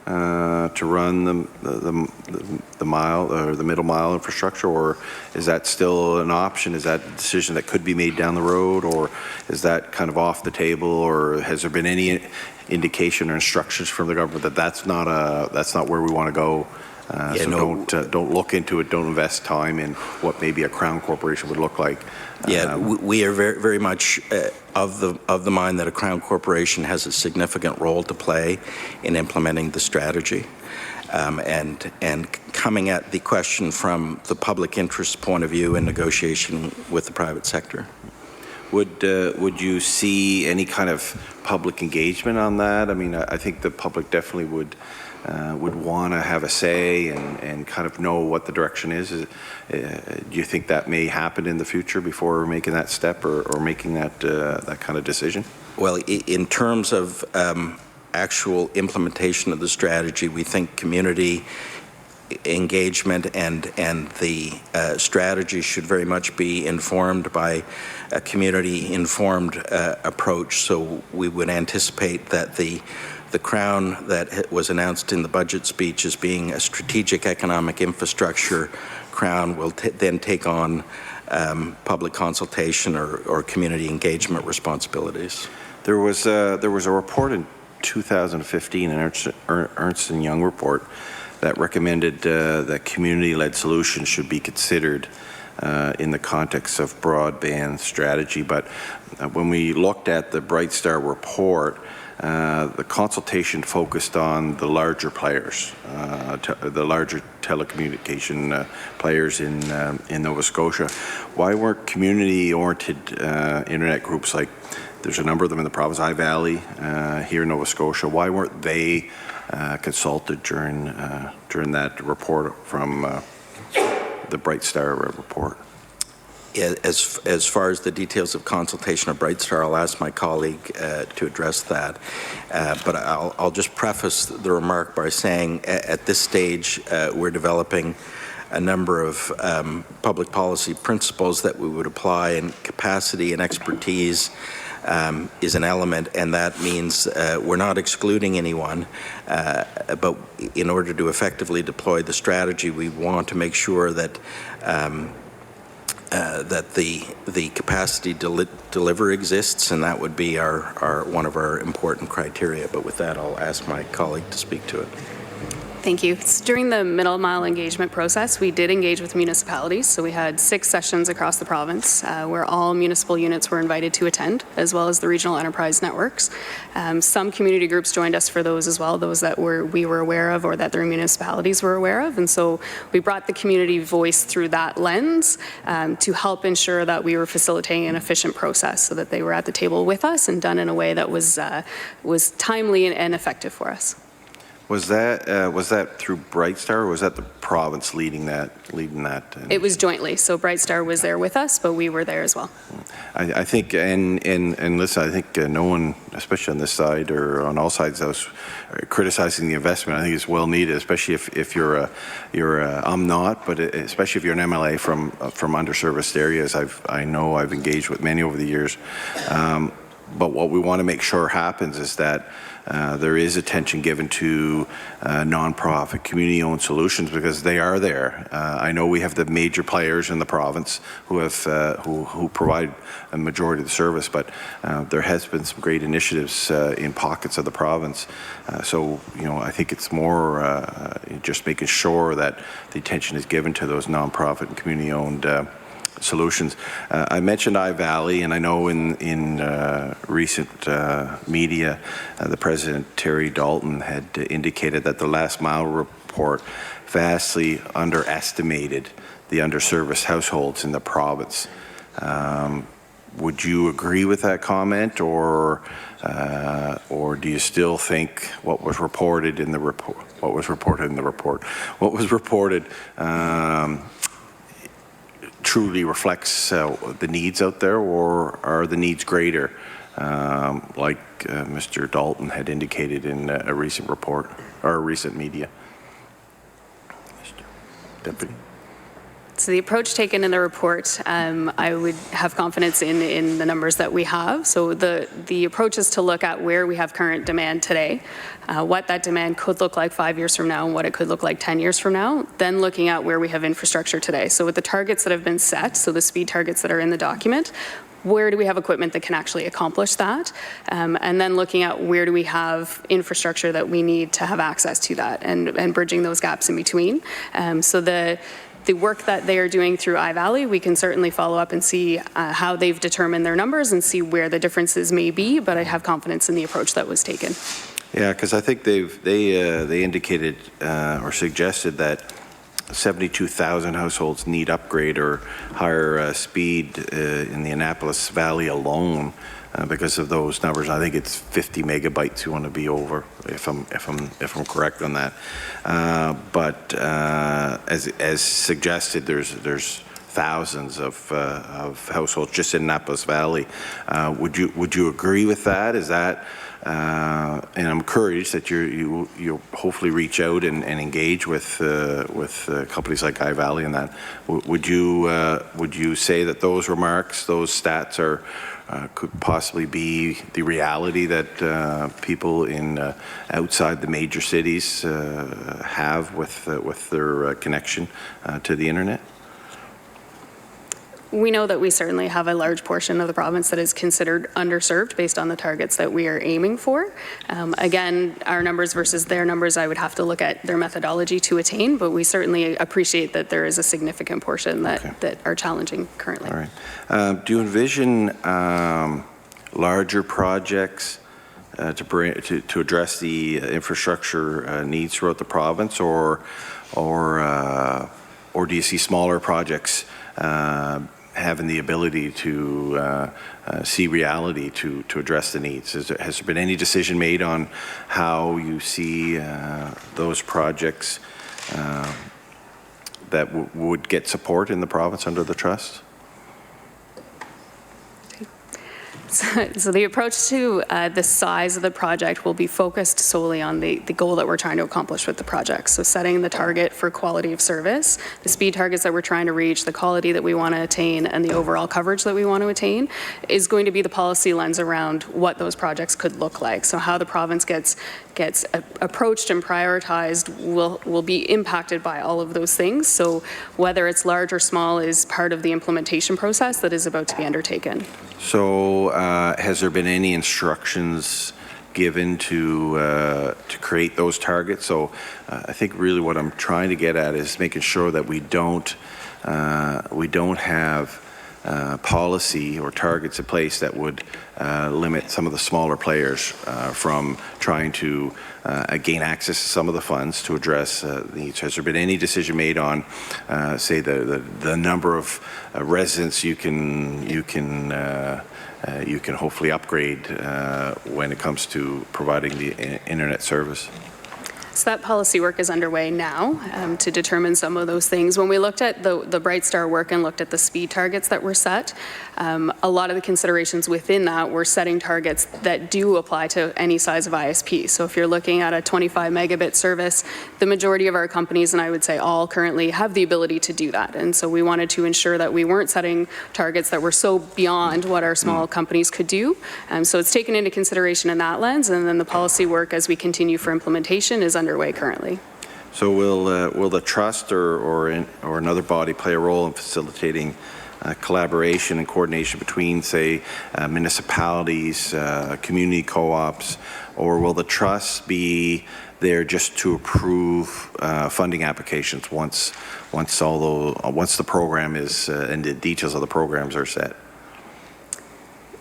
to run the mile or the middle mile infrastructure, or is that still an option? Is that a decision that could be made down the road, or is that kind of off the table, or has there been any indication or instructions from the government that that's not where we want to go? Don't look into it. Don't invest time in what maybe a Crown corporation would look like. We are very, very much of the mind that a Crown corporation has a significant role to play in implementing the strategy, and coming at the question from the public interest point of view in negotiation with the private sector. would you see any kind of public engagement on that? I mean, I think the public definitely would want to have a say and kind of know what the direction is. Do you think that may happen in the future before making that step or making that that kind of decision? Well, in terms of actual implementation of the strategy, we think community engagement and the strategy should very much be informed by a community-informed approach. So we would anticipate that the crown that was announced in the budget speech as being a strategic economic infrastructure crown will then take on public consultation or community engagement responsibilities. There was a report in 2015, an Ernst & Young report, that recommended that community-led solutions should be considered in the context of broadband strategy. But when we looked at the Bright Star report, the consultation focused on the larger players, the larger telecommunication players in Nova Scotia. Why weren't community-oriented internet groups, like there's a number of them in the province, iValley here in Nova Scotia, why weren't they consulted during that report from the Bright Star report? As far as the details of consultation of Bright Star, I'll ask my colleague to address that. But I'll just preface the remark by saying at this stage we're developing a number of public policy principles that we would apply, and capacity and expertise is an element, and that means we're not excluding anyone, but in order to effectively deploy the strategy, we want to make sure that that the capacity to deliver exists, and that would be one of our important criteria. But with that, I'll ask my colleague to speak to it. Thank you. During the middle mile engagement process, we did engage with municipalities. So we had 6 sessions across the province where all municipal units were invited to attend, as well as the regional enterprise networks. Some community groups joined us for those as well, those that we were aware of or that their municipalities were aware of. And so we brought the community voice through that lens to help ensure that we were facilitating an efficient process so that they were at the table with us and done in a way that was timely and effective for us. Was that through Bright Star, or was that the province leading that? It was jointly. So Bright Star was there with us, but we were there as well. I think, and listen, I think no one, especially on this side or on all sides, was criticizing the investment. I think it's well needed, especially if you're I'm not, but especially if you're an MLA from underserviced areas. I know I've engaged with many over the years. But what we want to make sure happens is that there is attention given to nonprofit, community-owned solutions, because they are there. I know we have the major players in the province who have who provide a majority of the service, but there has been some great initiatives in pockets of the province. So I think it's more just making sure that the attention is given to those nonprofit and community-owned solutions. I mentioned iValley, and I know in recent media, the President, Terry Dalton, had indicated that the last mile report vastly underestimated the underserviced households in the province. Would you agree with that comment, or do you still think what was reported in the report? What was reported truly reflects the needs out there, or are the needs greater, like Mr. Dalton had indicated in a recent report or a recent media? Deputy. So the approach taken in the report, I would have confidence in the numbers that we have. So the approach is to look at where we have current demand today, what that demand could look like 5 years from now and what it could look like 10 years from now, then looking at where we have infrastructure today. So with the targets that have been set, so the speed targets that are in the document, where do we have equipment that can actually accomplish that? And then looking at where do we have infrastructure that we need to have access to that, and bridging those gaps in between. So the work that they are doing through iValley, we can certainly follow up and see how they've determined their numbers and see where the differences may be, but I have confidence in the approach that was taken. Yeah, because I think they indicated or suggested that 72,000 households need upgrade or higher speed in the Annapolis Valley alone because of those numbers. I think it's 50 megabytes you want to be over, if I'm correct on that. But as suggested, there's thousands of households just in Annapolis Valley. Would you agree with that? Is that and I'm encouraged that you'll hopefully reach out and engage with companies like iValley and that. Would you say that those remarks, those stats are could possibly be the reality that people in outside the major cities have with their connection to the internet? We know that we certainly have a large portion of the province that is considered underserved based on the targets that we are aiming for. Again, our numbers versus their numbers, I would have to look at their methodology to attain, but we certainly appreciate that there is a significant portion that are challenging currently. All right. Do you envision larger projects to address the infrastructure needs throughout the province, or do you see smaller projects having the ability to see reality to address the needs? Has there been any decision made on how you see those projects that would get support in the province under the trust? So the approach to the size of the project will be focused solely on the goal that we're trying to accomplish with the project. So setting the target for quality of service, the speed targets that we're trying to reach, the quality that we want to attain, and the overall coverage that we want to attain is going to be the policy lens around what those projects could look like. So how the province gets approached and prioritized will be impacted by all of those things. So whether it's large or small is part of the implementation process that is about to be undertaken. So has there been any instructions given to create those targets? So I think really what I'm trying to get at is making sure that we don't have policy or targets in place that would limit some of the smaller players from trying to gain access to some of the funds to address needs. Has there been any decision made on, say, the number of residents you can hopefully upgrade when it comes to providing the internet service? So that policy work is underway now to determine some of those things. When we looked at the Bright Star work and looked at the speed targets that were set, a lot of the considerations within that were setting targets that do apply to any size of ISP. So if you're looking at a 25 megabit service, the majority of our companies, and I would say all currently, have the ability to do that. And so we wanted to ensure that we weren't setting targets that were so beyond what our small companies could do. So it's taken into consideration in that lens, and then the policy work as we continue for implementation is underway currently. So will the trust or another body play a role in facilitating collaboration and coordination between, say, municipalities, community co-ops, or will the trust be there just to approve funding applications once the program is and the details of the programs are set?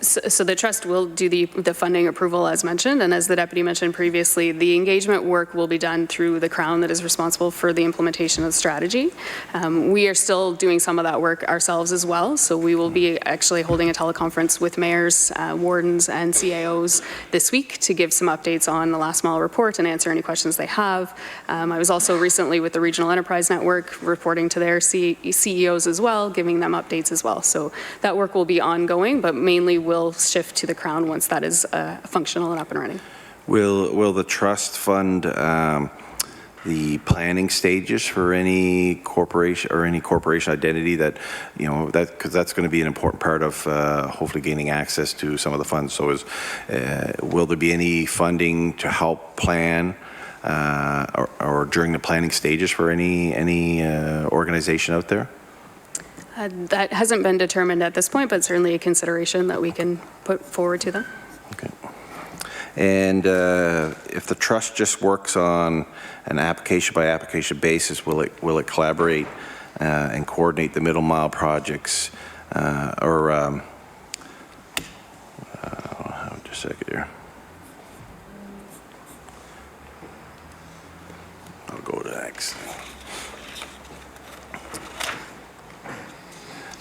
So the trust will do the funding approval as mentioned, and as the deputy mentioned previously, the engagement work will be done through the Crown that is responsible for the implementation of the strategy. We are still doing some of that work ourselves as well, so we will be actually holding a teleconference with mayors, wardens and CAOs this week to give some updates on the last mile report and answer any questions they have. I was also recently with the Regional Enterprise Network reporting to their CEOs as well, giving them updates as well. So that work will be ongoing, but mainly will shift to the Crown once that is functional and up and running. Will the trust fund the planning stages for any corporation or any corporation identity that, because that's going to be an important part of hopefully gaining access to some of the funds. So will there be any funding to help plan or during the planning stages for any organization out there? That hasn't been determined at this point, but certainly a consideration that we can put forward to them. Okay. And if the trust just works on an application by application basis, will it collaborate and coordinate the middle mile projects just a second here. I'll go to X.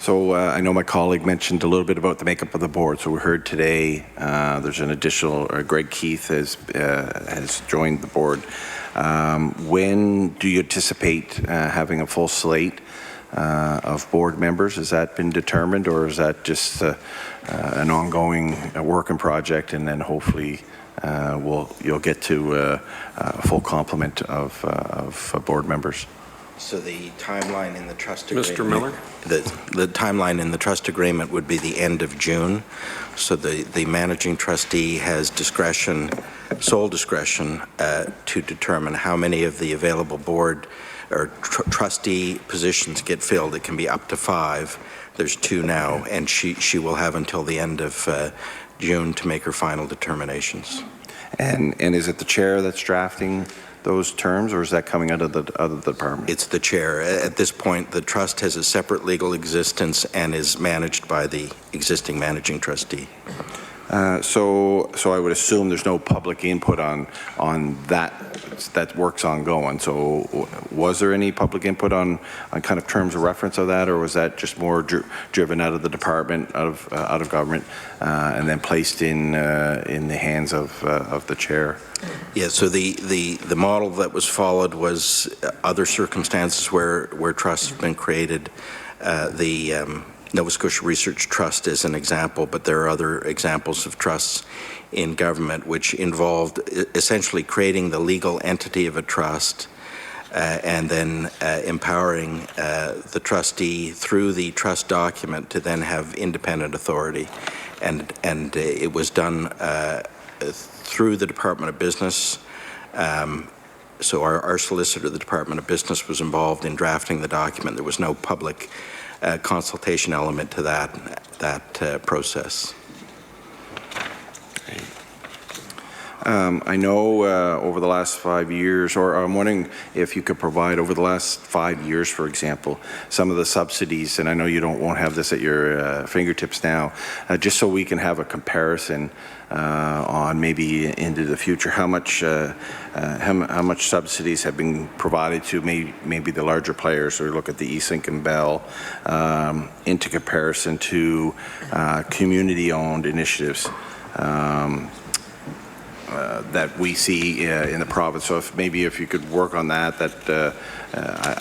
So I know my colleague mentioned a little bit about the makeup of the board. So we heard today there's an additional, Greg Keith has joined the board. When do you anticipate having a full slate of board members? Has that been determined, or is that just an ongoing working project, and then hopefully you'll get to a full complement of board members? So the timeline in the trust agreement... Mr. Miller? The timeline in the trust agreement would be the end of June. So the managing trustee has discretion, sole discretion, to determine how many of the available board or trustee positions get filled. It can be up to 5. There's 2 now, and she will have until the end of June to make her final determinations. And is it the chair that's drafting those terms, or is that coming out of the department? It's the chair. At this point, the trust has a separate legal existence and is managed by the existing managing trustee. So I would assume there's no public input on that work's ongoing. So was there any public input on kind of terms of reference of that, or was that just more driven out of the department, out of government, and then placed in the hands of the chair? Yeah. So the model that was followed was other circumstances where trusts have been created. The Nova Scotia Research Trust is an example, but there are other examples of trusts in government which involved essentially creating the legal entity of a trust and then empowering the trustee through the trust document to then have independent authority. And it was done through the Department of Business. So our solicitor, the Department of Business, was involved in drafting the document. There was no public consultation element to that process. I know over the last 5 years, or I'm wondering if you could provide over the last 5 years, for example, some of the subsidies, and I know you won't have this at your fingertips now, just so we can have a comparison on maybe into the future, how much subsidies have been provided to maybe the larger players, or look at the Eastlink and Bell into comparison to community-owned initiatives that we see in the province. So if you could work on that,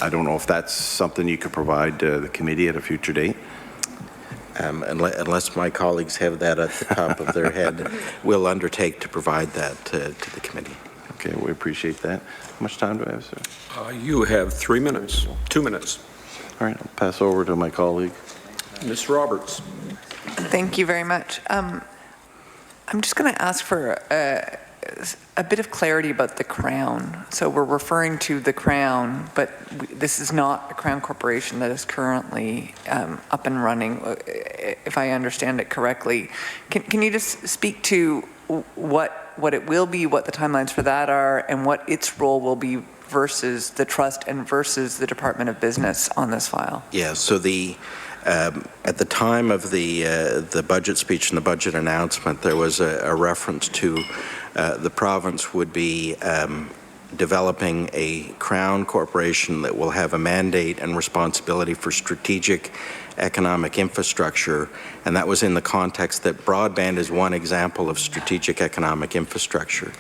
I don't know if that's something you could provide the committee at a future date. Unless my colleagues have that at the top of their head, we'll undertake to provide that to the committee. Okay, we appreciate that. How much time do I have, sir? You have 3 minutes, 2 minutes. All right, I'll pass over to my colleague. Ms. Roberts. Thank you very much. I'm just going to ask for a bit of clarity about the Crown. So we're referring to the Crown, but this is not a Crown corporation that is currently up and running, if I understand it correctly. Can you just speak to what it will be, what the timelines for that are, and what its role will be versus the trust and versus the Department of Business on this file? Yeah, so at the time of the budget speech and the budget announcement, there was a reference to the province would be developing a Crown corporation that will have a mandate and responsibility for strategic economic infrastructure, and that was in the context that broadband is one example of strategic economic infrastructure.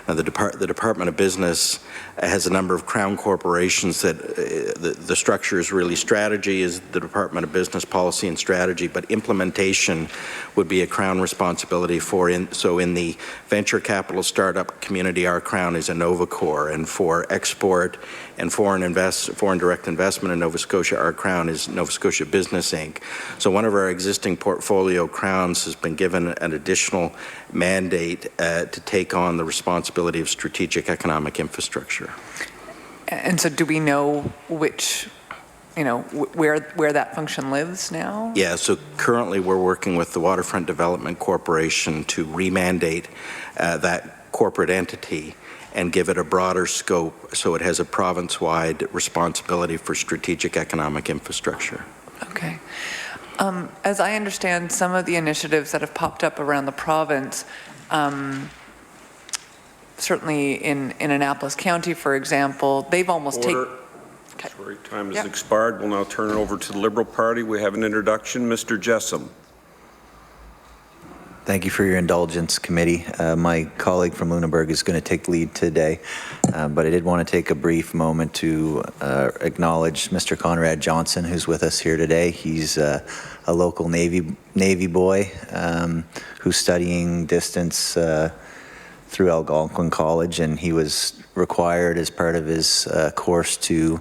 Now, the Department of Business has a number of Crown corporations that the structure is really strategy is the Department of Business, policy and strategy, but implementation would be a Crown responsibility so in the venture capital startup community, our Crown is Innovacorp, and for export and foreign direct investment in Nova Scotia, our Crown is Nova Scotia Business Inc. So one of our existing portfolio Crowns has been given an additional mandate to take on the responsibility of strategic economic infrastructure. And so do we know which, where that function lives now? Yeah, so currently we're working with the Waterfront Development Corporation to remandate that corporate entity and give it a broader scope so it has a province-wide responsibility for strategic economic infrastructure. Okay. As I understand, some of the initiatives that have popped up around the province, certainly in Annapolis County, for example, they've almost taken... Sorry, time has Yep. expired. We'll now turn it over to the Liberal Party. We have an introduction. Mr. Jessam. Thank you for your indulgence, committee. My colleague from Lunenburg is going to take lead today, but I did want to take a brief moment to acknowledge Mr. Conrad Johnson, who's with us here today. He's a local Navy boy who's studying distance through Algonquin College, and he was required as part of his course to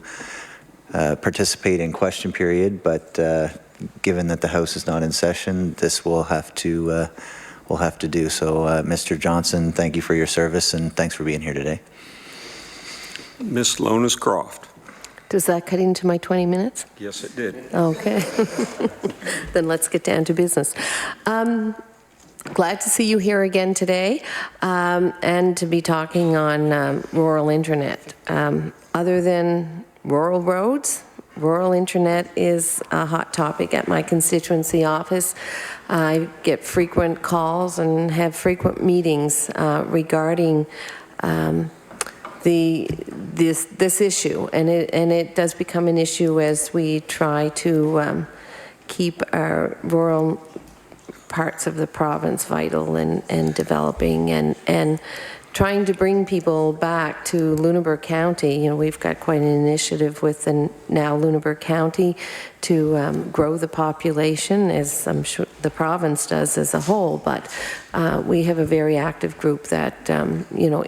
participate in question period, but given that the House is not in session, this will have to do. So, Mr. Johnson, thank you for your service, and thanks for being here today. Ms. Lonis Croft. Does that cut into my 20 minutes? Yes, it did. Okay. Then let's get down to business. Glad to see you here again today, and to be talking on rural internet. Other than rural roads, rural internet is a hot topic at my constituency office. I get frequent calls and have frequent meetings regarding this issue, and it does become an issue as we try to keep our rural parts of the province vital and developing and trying to bring people back to Lunenburg County. You know, we've got quite an initiative with now Lunenburg County to grow the population, as I'm sure the province does as a whole, but we have a very active group that, you know,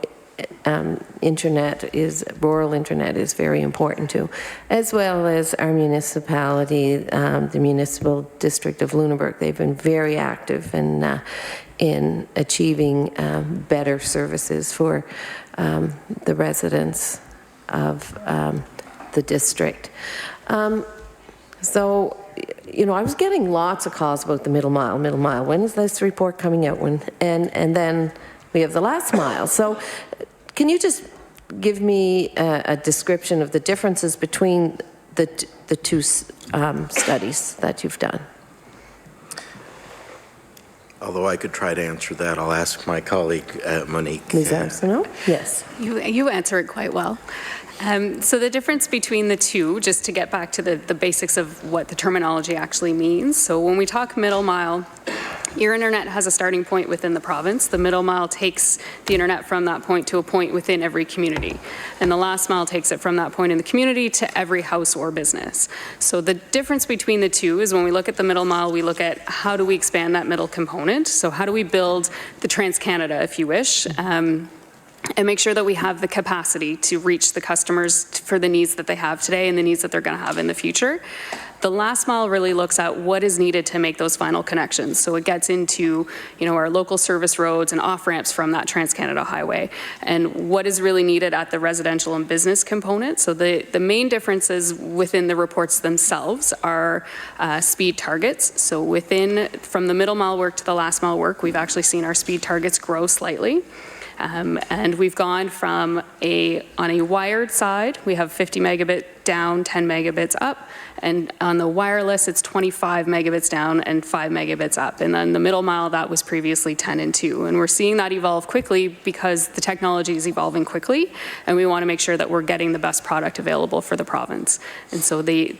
rural internet is very important to, as well as our municipality, the municipal district of Lunenburg. They've been very active in achieving better services for the residents of the district. So, you know, I was getting lots of calls about the middle mile. When is this report coming out? And then we have the last mile. So can you just give me a description of the differences between the two studies that you've done? Although I could try to answer that, I'll ask my colleague, Monique. Ms. Arsenault? Yes. You answer it quite well. So the difference between the two, just to get back to the basics of what the terminology actually means. So when we talk middle mile, your internet has a starting point within the province. The middle mile takes the internet from that point to a point within every community. And the last mile takes it from that point in the community to every house or business. So the difference between the two is when we look at the middle mile, we look at how do we expand that middle component. So how do we build the Trans-Canada, if you wish, and make sure that we have the capacity to reach the customers for the needs that they have today and the needs that they're going to have in the future. The last mile really looks at what is needed to make those final connections. So it gets into, you know, our local service roads and off-ramps from that Trans-Canada highway, and what is really needed at the residential and business component. So the main differences within the reports themselves are speed targets. So from the middle mile work to the last mile work, we've actually seen our speed targets grow slightly. And we've gone from on a wired side, we have 50 megabit down, 10 megabits up, and on the wireless, it's 25 megabits down and 5 megabits up. And then the middle mile, that was previously 10 and 2. And we're seeing that evolve quickly because the technology is evolving quickly, and we want to make sure that we're getting the best product available for the province. And so the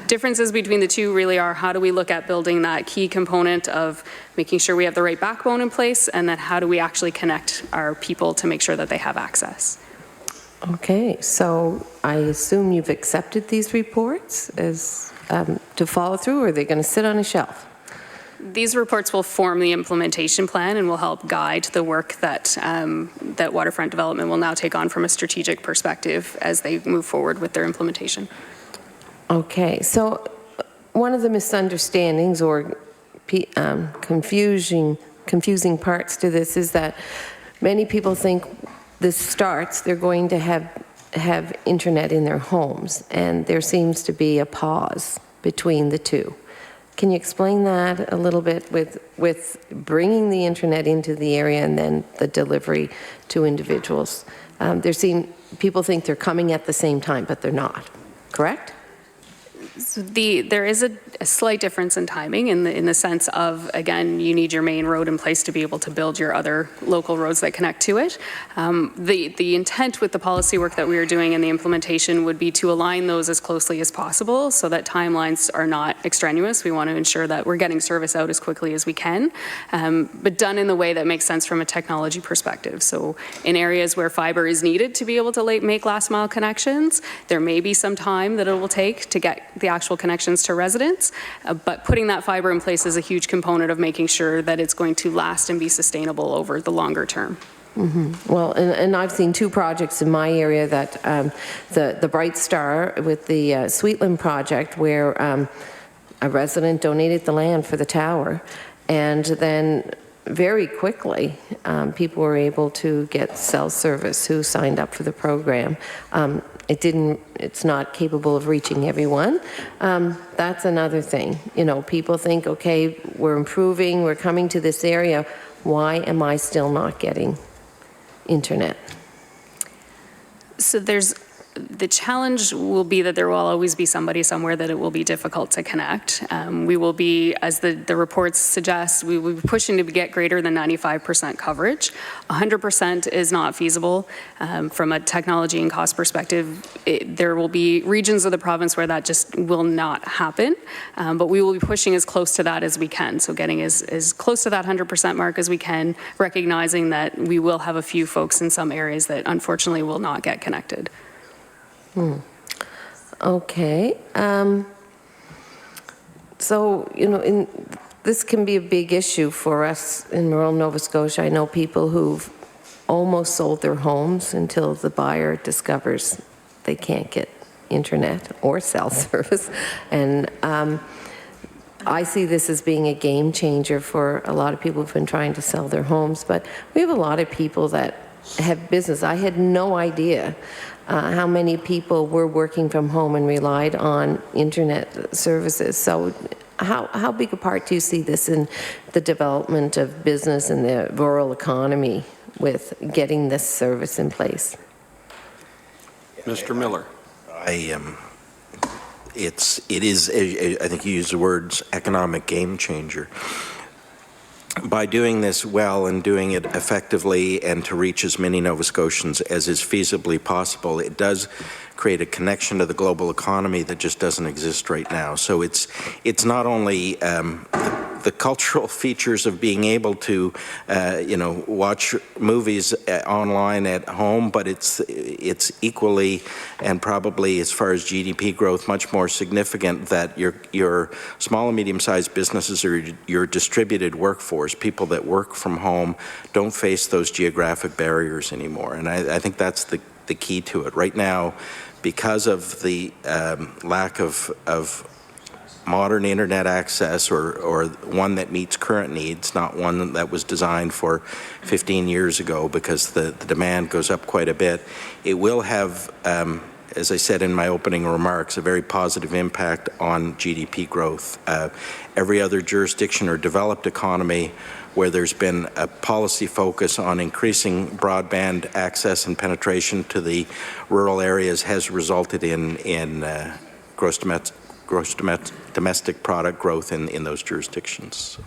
differences between the two really are, how do we look at building that key component of making sure we have the right backbone in place, and then how do we actually connect our people to make sure that they have access. Okay, so I assume you've accepted these reports as to follow through, or are they going to sit on a shelf? These reports will form the implementation plan and will help guide the work that that Waterfront Development will now take on from a strategic perspective as they move forward with their implementation. Okay, so one of the misunderstandings or confusing parts to this is that many people think they're going to have internet in their homes, and there seems to be a pause between the two. Can you explain that a little bit with bringing the internet into the area and then the delivery to individuals? People think they're coming at the same time, but they're not, correct? So there is a slight difference in timing in the sense of, again, you need your main road in place to be able to build your other local roads that connect to it. The intent with the policy work that we are doing and the implementation would be to align those as closely as possible so that timelines are not extraneous. We want to ensure that we're getting service out as quickly as we can, but done in the way that makes sense from a technology perspective. So in areas where fiber is needed to be able to make last mile connections, there may be some time that it will take to get the actual connections to residents, but putting that fiber in place is a huge component of making sure that it's going to last and be sustainable over the longer term. Well, and I've seen two projects in my area that the Bright Star with the Sweetland project where a resident donated the land for the tower, and then very quickly people were able to get cell service who signed up for the program. It's not capable of reaching everyone. That's another thing. You know, people think, okay, we're improving, we're coming to this area. Why am I still not getting internet? So the challenge will be that there will always be somebody somewhere that it will be difficult to connect. We will be, as the reports suggest, we will be pushing to get greater than 95% coverage. 100% is not feasible from a technology and cost perspective. There will be regions of the province where that just will not happen, but we will be pushing as close to that as we can. So getting as close to that 100% mark as we can, recognizing that we will have a few folks in some areas that unfortunately will not get connected. Okay. So, you know, this can be a big issue for us in rural Nova Scotia. I know people who've almost sold their homes until the buyer discovers they can't get internet or cell service. And I see this as being a game changer for a lot of people who've been trying to sell their homes. But we have a lot of people that have business. I had no idea how many people were working from home and relied on internet services. So how big a part do you see this in the development of business and the rural economy with getting this service in place? Mr. Miller. It is, I think you used the words, economic game changer. By doing this well and doing it effectively and to reach as many Nova Scotians as is feasibly possible, it does create a connection to the global economy that just doesn't exist right now. So it's not only the cultural features of being able to, watch movies online at home, but it's equally and probably as far as GDP growth much more significant that your small and medium-sized businesses or your distributed workforce, people that work from home, don't face those geographic barriers anymore. And I think that's the key to it. Right now, because of the lack of modern internet access or one that meets current needs, not one that was designed for 15 years ago because the demand goes up quite a bit, it will have, as I said in my opening remarks, a very positive impact on GDP growth. Every other jurisdiction or developed economy where there's been a policy focus on increasing broadband access and penetration to the rural areas has resulted in gross domestic product growth in those jurisdictions.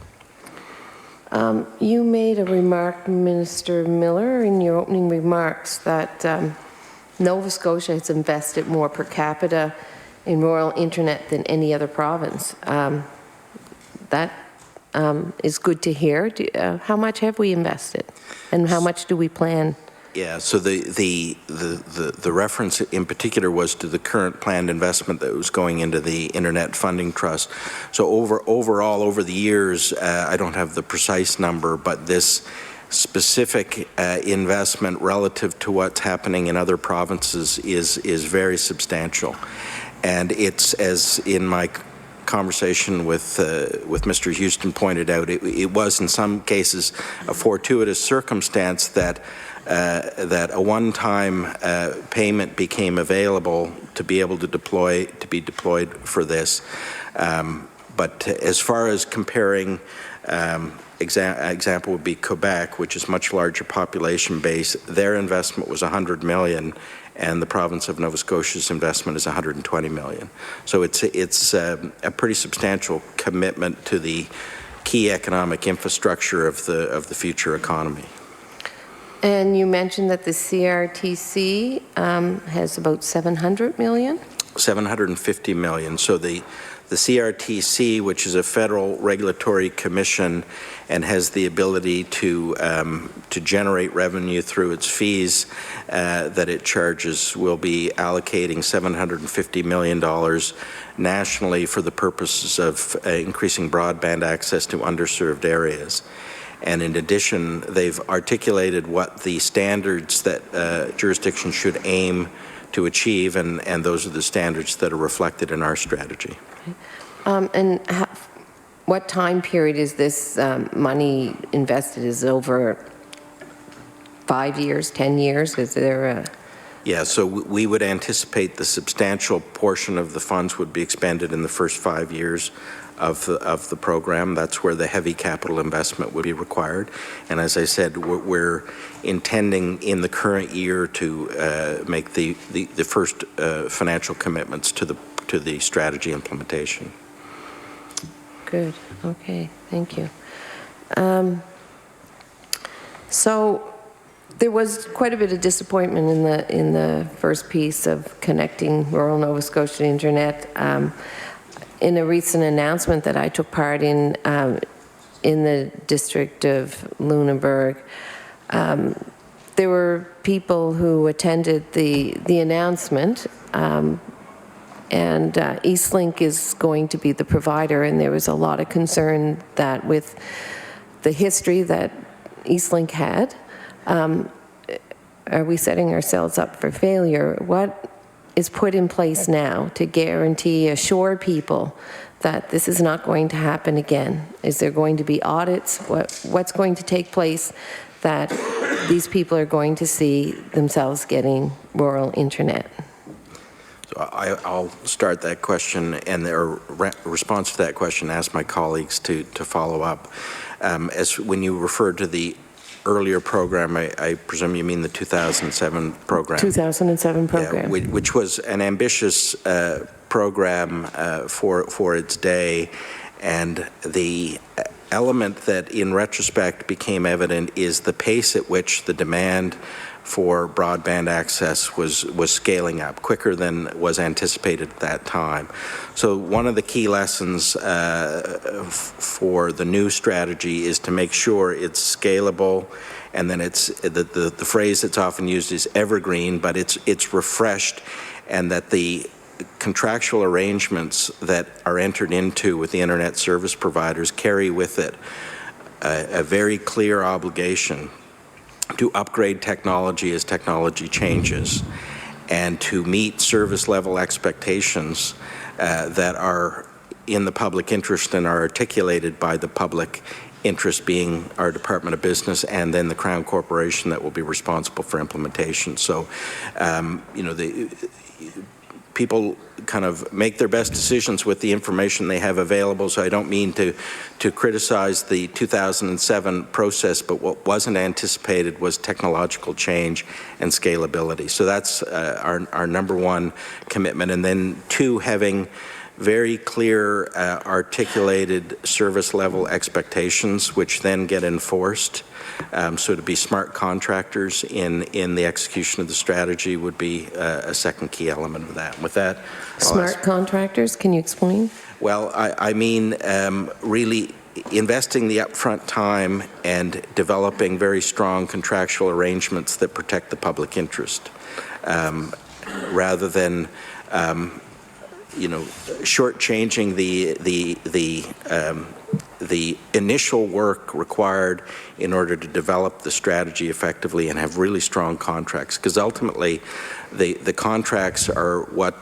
You made a remark, Minister Miller, in your opening remarks that Nova Scotia has invested more per capita in rural internet than any other province. That is good to hear. How much have we invested, and how much do we plan? Yeah, so the reference in particular was to the current planned investment that was going into the Internet Funding Trust. So overall, over the years, I don't have the precise number, but this specific investment relative to what's happening in other provinces is very substantial. And it's, as in my conversation with Mr. Houston pointed out, it was in some cases a fortuitous circumstance that a one-time payment became available to be able to be deployed for this. But as far as comparing, example would be Quebec, which is much larger population base. Their investment was $100 million, and the province of Nova Scotia's investment is $120 million. So it's a pretty substantial commitment to the key economic infrastructure of the future economy. And you mentioned that the CRTC has about $700 million? $750 million. So the CRTC, which is a federal regulatory commission and has the ability to generate revenue through its fees that it charges, will be allocating $750 million nationally for the purposes of increasing broadband access to underserved areas. And in addition, they've articulated what the standards that jurisdictions should aim to achieve, and those are the standards that are reflected in our strategy. And what time period is this money invested? Is it over 5 years, 10 years? Is there a... Yeah, so we would anticipate the substantial portion of the funds would be expended in the first 5 years of the program. That's where the heavy capital investment would be required. And as I said, we're intending in the current year to make the first financial commitments to the strategy implementation. Good. Okay. Thank you. So there was quite a bit of disappointment in the first piece of connecting rural Nova Scotia to internet. In a recent announcement that I took part in the district of Lunenburg, there were people who attended the announcement, and Eastlink is going to be the provider, and there was a lot of concern that with the history that Eastlink had, are we setting ourselves up for failure? What is put in place now to guarantee, assure people that this is not going to happen again? Is there going to be audits? What's going to take place that these people are going to see themselves getting rural internet? So I'll start that question, and their response to that question, ask my colleagues to follow up. As when you refer to the earlier program, I presume you mean the 2007 program. 2007 program. Yeah, which was an ambitious program for its day, and the element that in retrospect became evident is the pace at which the demand for broadband access was scaling up quicker than was anticipated at that time. So one of the key lessons for the new strategy is to make sure it's scalable, and then it's the phrase that's often used is evergreen, but it's refreshed, and that the contractual arrangements that are entered into with the internet service providers carry with it a very clear obligation to upgrade technology as technology changes, and to meet service level expectations that are in the public interest and are articulated by the public interest, being our Department of Business and then the Crown Corporation that will be responsible for implementation. So, you know, people kind of make their best decisions with the information they have available, so I don't mean to criticize the 2007 process, but what wasn't anticipated was technological change and scalability. So that's our number one commitment. And then two, having very clear articulated service level expectations, which then get enforced. So to be smart contractors in the execution of the strategy would be a second key element of that. With that, Smart contractors, can you explain? Well, I mean really investing the upfront time and developing very strong contractual arrangements that protect the public interest, rather than you know, shortchanging the initial work required in order to develop the strategy effectively and have really strong contracts. Because ultimately, the contracts are what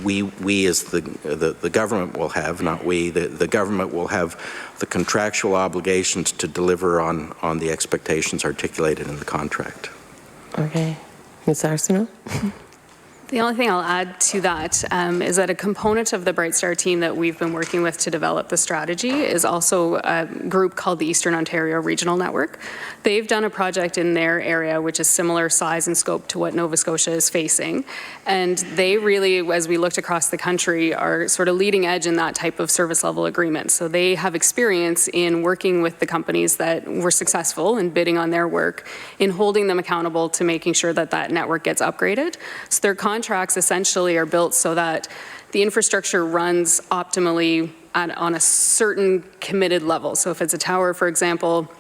we as the government will have, not we. The government will have the contractual obligations to deliver on the expectations articulated in the contract. Okay. Ms. Arsenault? The only thing I'll add to that is that a component of the Bright Star team that we've been working with to develop the strategy is also a group called the Eastern Ontario Regional Network. They've done a project in their area which is similar size and scope to what Nova Scotia is facing. And they really, as we looked across the country, are sort of leading edge in that type of service level agreement. So they have experience in working with the companies that were successful in bidding on their work, in holding them accountable to making sure that that network gets upgraded. So their contracts essentially are built so that the infrastructure runs optimally on a certain committed level. So if it's a tower, for example,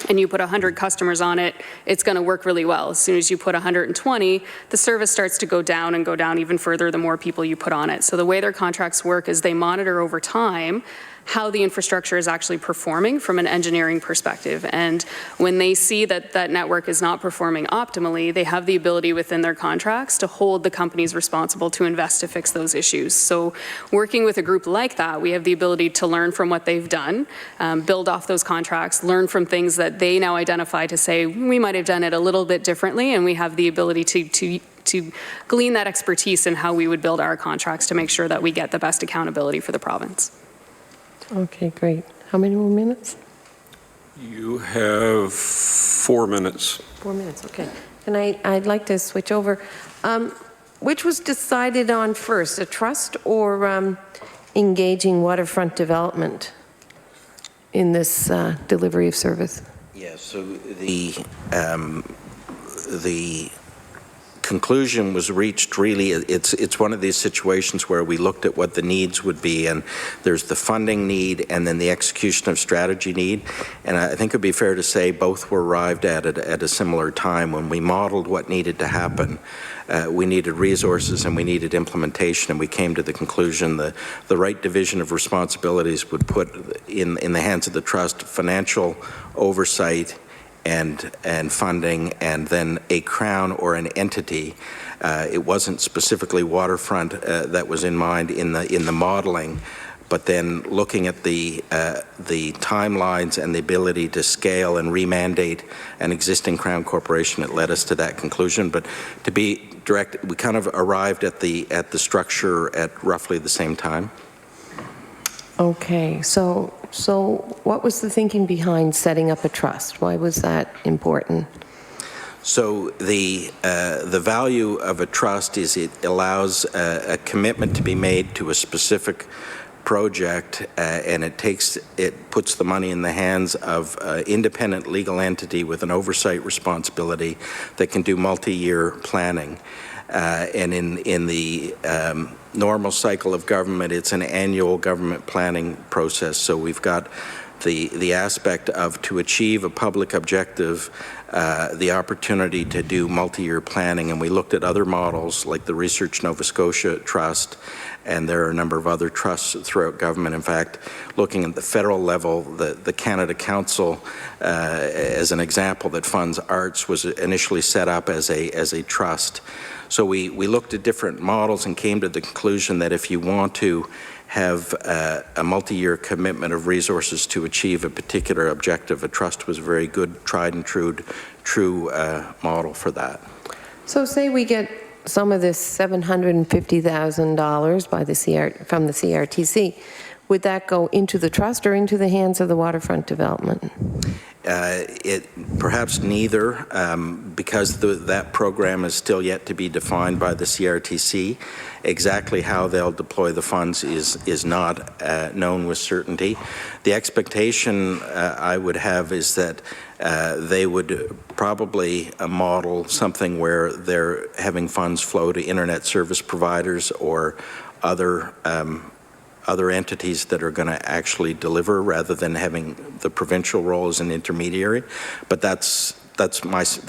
and you put 100 customers on it, it's going to work really well. As soon as you put 120, the service starts to go down and go down even further the more people you put on it. So the way their contracts work is they monitor over time how the infrastructure is actually performing from an engineering perspective. And when they see that that network is not performing optimally, they have the ability within their contracts to hold the companies responsible to invest to fix those issues. So working with a group like that, we have the ability to learn from what they've done, build off those contracts, learn from things that they now identify to say, we might have done it a little bit differently, and we have the ability to glean that expertise in how we would build our contracts to make sure that we get the best accountability for the province. Okay, great. How many more minutes? You have 4 minutes. 4 minutes, okay. And I'd like to switch over. Which was decided on first, a trust or engaging waterfront development in this delivery of service? Yeah, so the conclusion was reached really, it's one of these situations where we looked at what the needs would be, and there's the funding need and then the execution of strategy need. And I think it'd be fair to say both were arrived at a similar time. When we modeled what needed to happen, we needed resources and we needed implementation, and we came to the conclusion that the right division of responsibilities would put in the hands of the trust financial oversight and funding, and then a crown or an entity. It wasn't specifically waterfront that was in mind in the modeling, but then looking at the timelines and the ability to scale and remandate an existing crown corporation, it led us to that conclusion. But to be direct, we kind of arrived at the structure at roughly the same time. Okay, so what was the thinking behind setting up a trust? Why was that important? So the value of a trust is it allows a commitment to be made to a specific project, and it puts the money in the hands of an independent legal entity with an oversight responsibility that can do multi-year planning. And in the normal cycle of government, it's an annual government planning process. So we've got the aspect of, to achieve a public objective, the opportunity to do multi-year planning. And we looked at other models like the Research Nova Scotia Trust, and there are a number of other trusts throughout government. In fact, looking at the federal level, the Canada Council, as an example, that funds arts, was initially set up as a trust. So we looked at different models and came to the conclusion that if you want to have a multi-year commitment of resources to achieve a particular objective, a trust was a very good, tried and true model for that. So say we get some of this $750,000 from the CRTC. Would that go into the trust or into the hands of the waterfront development? Perhaps neither, because that program is still yet to be defined by the CRTC. Exactly how they'll deploy the funds is not known with certainty. The expectation I would have is that they would probably model something where they're having funds flow to internet service providers or other entities that are going to actually deliver, rather than having the provincial role as an intermediary. But that's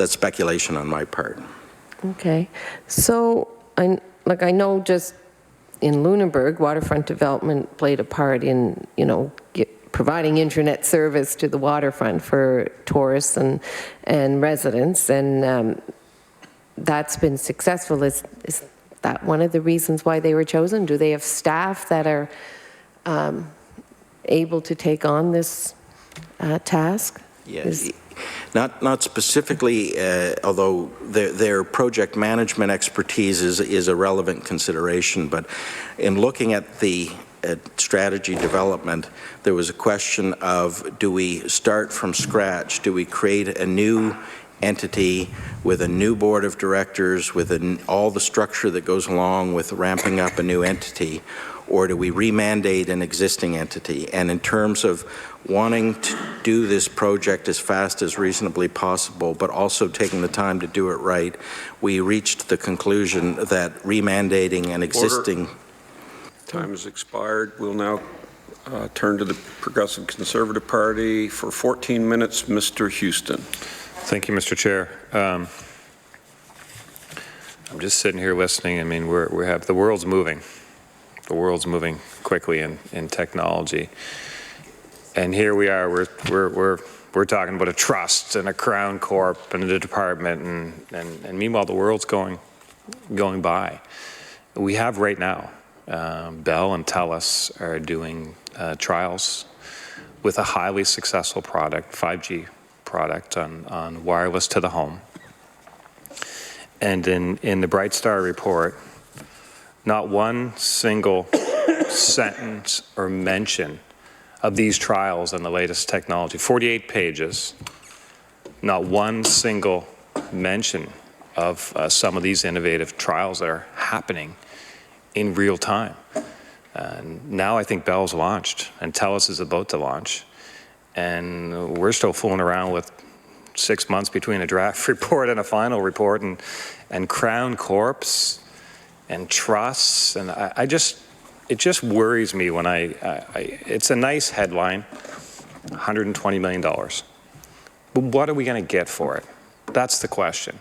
speculation on my part. Okay, so I know just in Lunenburg, waterfront development played a part in providing internet service to the waterfront for tourists and residents, and that's been successful. Is that one of the reasons why they were chosen? Do they have staff that are able to take on this task? Yes. Not specifically, although their project management expertise is a relevant consideration, but in looking at the strategy development, there was a question of, do we start from scratch? Do we create a new entity with a new board of directors, with all the structure that goes along with ramping up a new entity, or do we remandate an existing entity? And in terms of wanting to do this project as fast as reasonably possible, but also taking the time to do it right, we reached the conclusion that remandating an existing... Time has expired. We'll now turn to the Progressive Conservative Party for 14 minutes. Mr. Houston. Thank you, Mr. Chair. I'm just sitting here listening. I mean, we have the world's moving. The world's moving quickly in technology, and here we are. We're talking about a trust and a Crown Corp and a department, and meanwhile the world's going by. We have right now. Bell and TELUS are doing trials with a highly successful product, 5G product on wireless to the home. And in the Bright Star report, not one single sentence or mention of these trials and the latest technology. 48 pages, not one single mention of some of these innovative trials that are happening in real time. Now I think Bell's launched and TELUS is about to launch, and we're still fooling around with 6 months between a draft report and a final report, and Crown Corps and trusts, and it just worries me when it's a nice headline, $120 million, but what are we going to get for it? That's the question.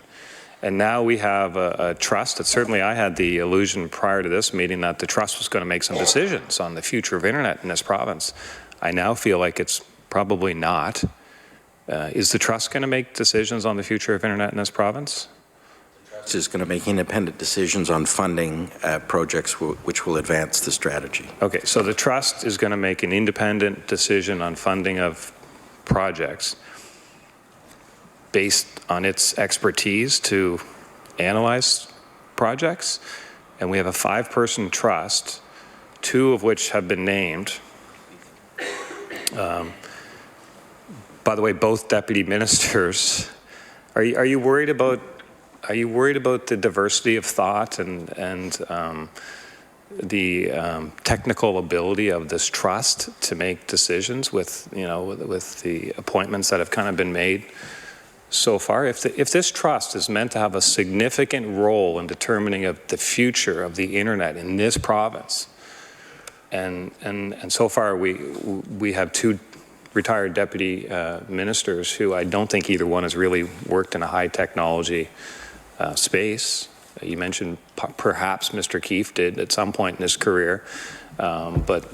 And now we have a trust that certainly I had the illusion prior to this meeting that the trust was going to make some decisions on the future of internet in this province. I now feel like it's probably not. Is the trust going to make decisions on the future of internet in this province? The trust is going to make independent decisions on funding projects which will advance the strategy. Okay, so the trust is going to make an independent decision on funding of projects based on its expertise to analyze projects, and we have a 5-person trust, 2 of which have been named. By the way, both deputy ministers. Are you worried about the diversity of thought and the technical ability of this trust to make decisions with the appointments that have kind of been made so far? If this trust is meant to have a significant role in determining of the future of the internet in this province, and so far we have 2 retired deputy ministers who I don't think either one has really worked in a high technology space. You mentioned perhaps Mr. Keefe did at some point in his career, but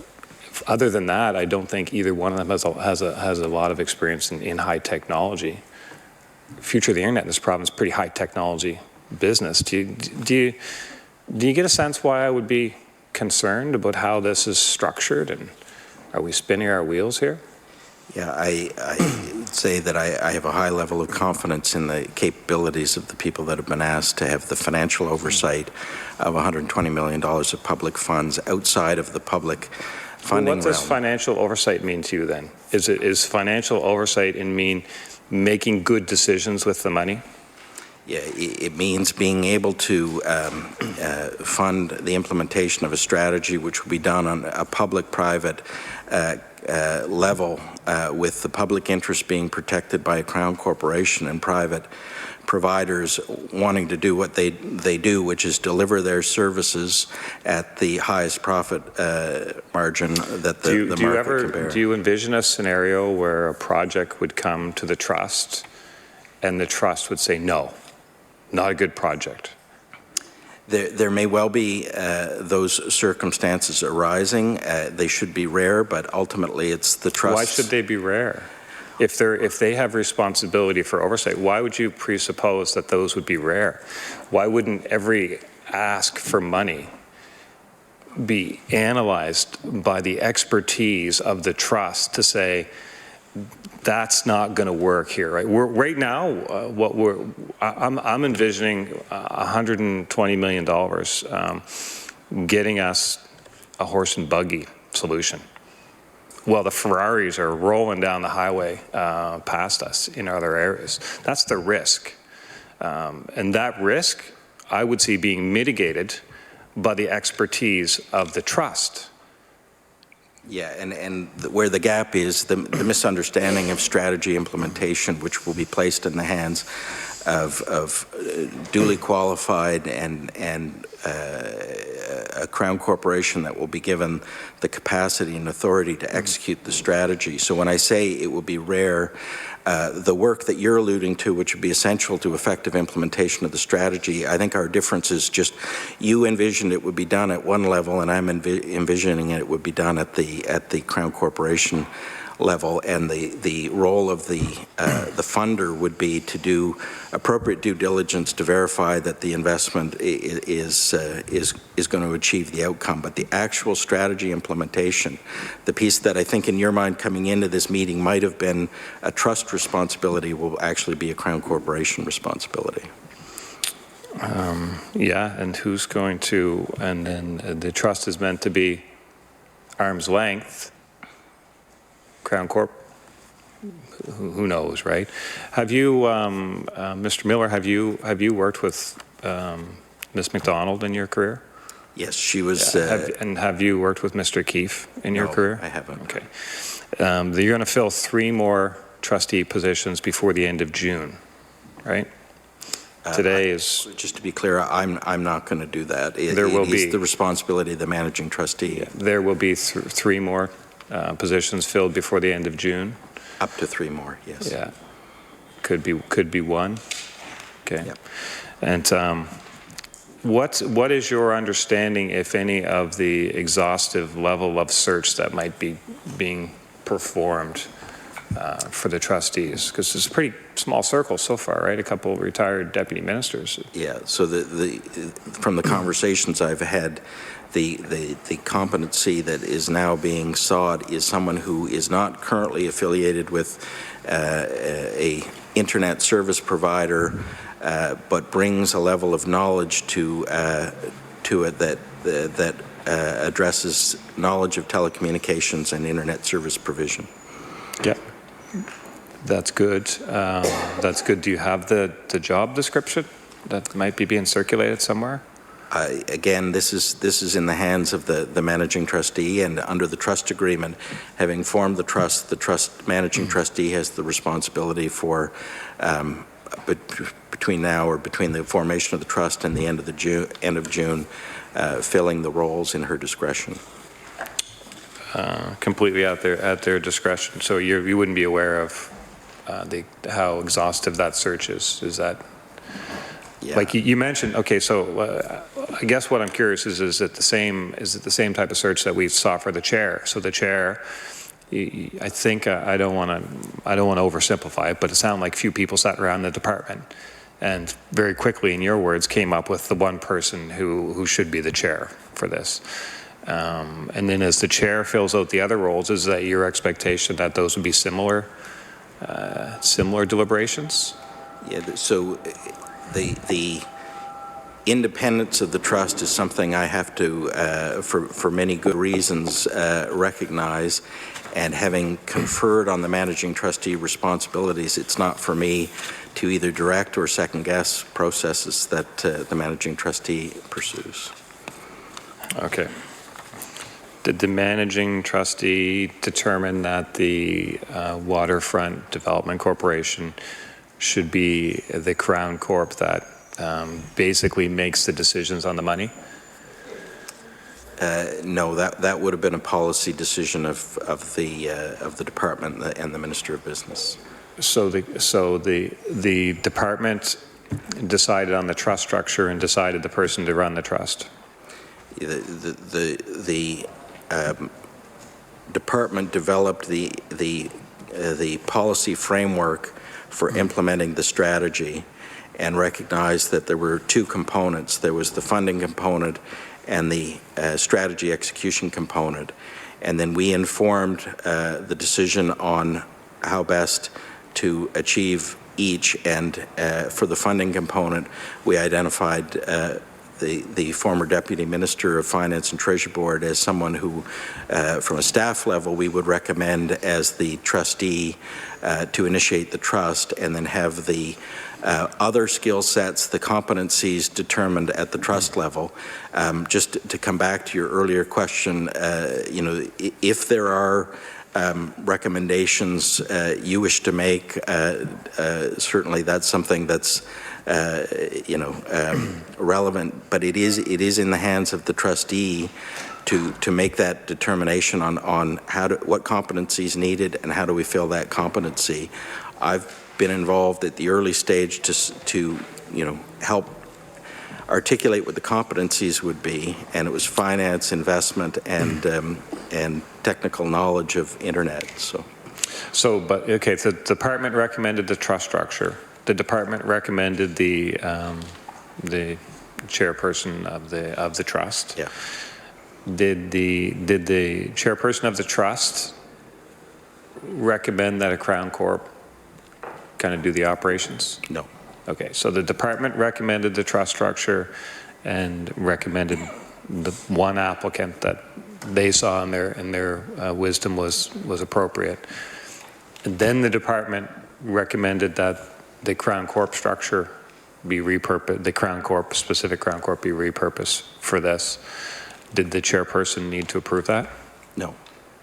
other than that, I don't think either one of them has a lot of experience in high technology. Future of the internet in this province, pretty high technology business. Do you get a sense why I would be concerned about how this is structured, and are we spinning our wheels here? Yeah, I would say that I have a high level of confidence in the capabilities of the people that have been asked to have the financial oversight of $120 million of public funds outside of the public funding realm. What does financial oversight mean to you then? Is financial oversight mean making good decisions with the money? Yeah, it means being able to fund the implementation of a strategy which will be done on a public-private level, with the public interest being protected by a Crown Corporation and private providers wanting to do what they do, which is deliver their services at the highest profit margin that the market can bear. Do you envision a scenario where a project would come to the trust and the trust would say, no, not a good project? There may well be those circumstances arising. They should be rare, but ultimately it's the trust. Why should they be rare? If they have responsibility for oversight, why would you presuppose that those would be rare? Why wouldn't every ask for money be analyzed by the expertise of the trust to say, that's not going to work here, right? Right now, I'm envisioning $120 million getting us a horse and buggy solution. Well, the Ferraris are rolling down the highway past us in other areas. That's the risk. And that risk, I would see being mitigated by the expertise of the trust. Yeah, and where the gap is, the misunderstanding of strategy implementation, which will be placed in the hands of duly qualified and a Crown Corporation that will be given the capacity and authority to execute the strategy. So when I say it will be rare, the work that you're alluding to, which would be essential to effective implementation of the strategy, I think our difference is just you envisioned it would be done at one level, and I'm envisioning it would be done at the Crown Corporation level, and the role of the funder would be to do appropriate due diligence to verify that the investment is going to achieve the outcome. But the actual strategy implementation, the piece that I think in your mind coming into this meeting might have been a trust responsibility, will actually be a Crown Corporation responsibility. Yeah, and who's going to, and then the trust is meant to be arm's length. Crown Corp, who knows, right? Have you, Mr. Miller, have you worked with Ms. McDonald in your career? Yes, she was. And have you worked with Mr. Keefe in your career? I haven't. Okay. You're going to fill 3 more trustee positions before the end of June, right? Today is... Just to be clear, I'm not going to do that. There will be the responsibility of the managing trustee. Yeah, there will be 3 more positions filled before the end of June. Up to 3 more, yes. Yeah, could be 1. Okay. Yep. And what is your understanding, if any, of the exhaustive level of search that might be being performed for the trustees? Because it's a pretty small circle so far, right? A couple of retired deputy ministers. Yeah. So from the conversations I've had, the competency that is now being sought is someone who is not currently affiliated with a internet service provider, but brings a level of knowledge to it that addresses knowledge of telecommunications and internet service provision. Yeah, that's good. That's good. Do you have the job description that might be being circulated somewhere? Again, this is in the hands of the managing trustee, and under the trust agreement, having formed the trust managing trustee has the responsibility for between the formation of the trust and the end of June, filling the roles in her discretion. Completely at their discretion. So you wouldn't be aware of how exhaustive that search is. Is that? Yeah. Like you mentioned, okay, so I guess what I'm curious is it the same type of search that we saw for the chair? So the chair, I think I don't want to oversimplify it, but it sounded like few people sat around the department and very quickly, in your words, came up with the one person who should be the chair for this. And then as the chair fills out the other roles, is that your expectation that those would be similar deliberations? Yeah, so the independence of the trust is something I have to, for many good reasons, recognize. And having conferred on the managing trustee responsibilities, it's not for me to either direct or second guess processes that the managing trustee pursues. Okay. Did the managing trustee determine that the Waterfront Development Corporation should be the Crown Corp that basically makes the decisions on the money? No, that would have been a policy decision of the department and the Minister of Business. So the department decided on the trust structure and decided the person to run the trust. The department developed the policy framework for implementing the strategy and recognized that there were 2 components. There was the funding component and the strategy execution component. And then we informed the decision on how best to achieve each. And for the funding component, we identified the former Deputy Minister of Finance and Treasury Board as someone who, from a staff level, we would recommend as the trustee to initiate the trust, and then have the other skill sets, the competencies determined at the trust level. Just to come back to your earlier question, you know, if there are recommendations you wish to make, certainly that's something that's relevant, but it is in the hands of the trustee to make that determination on what competency is needed and how do we fill that competency. I've been involved at the early stage to help articulate what the competencies would be, and it was finance, investment, and technical knowledge of internet. But okay, the department recommended the trust structure. The department recommended the chairperson of the trust. Yeah. Did the chairperson of the trust recommend that a Crown Corp kind of do the operations? No. Okay, so the department recommended the trust structure and recommended the one applicant that they saw in their wisdom was appropriate. And then the department recommended that the Crown Corp structure be repurposed, the Crown Corp, specific Crown Corp be repurposed for this. Did the chairperson need to approve that? No.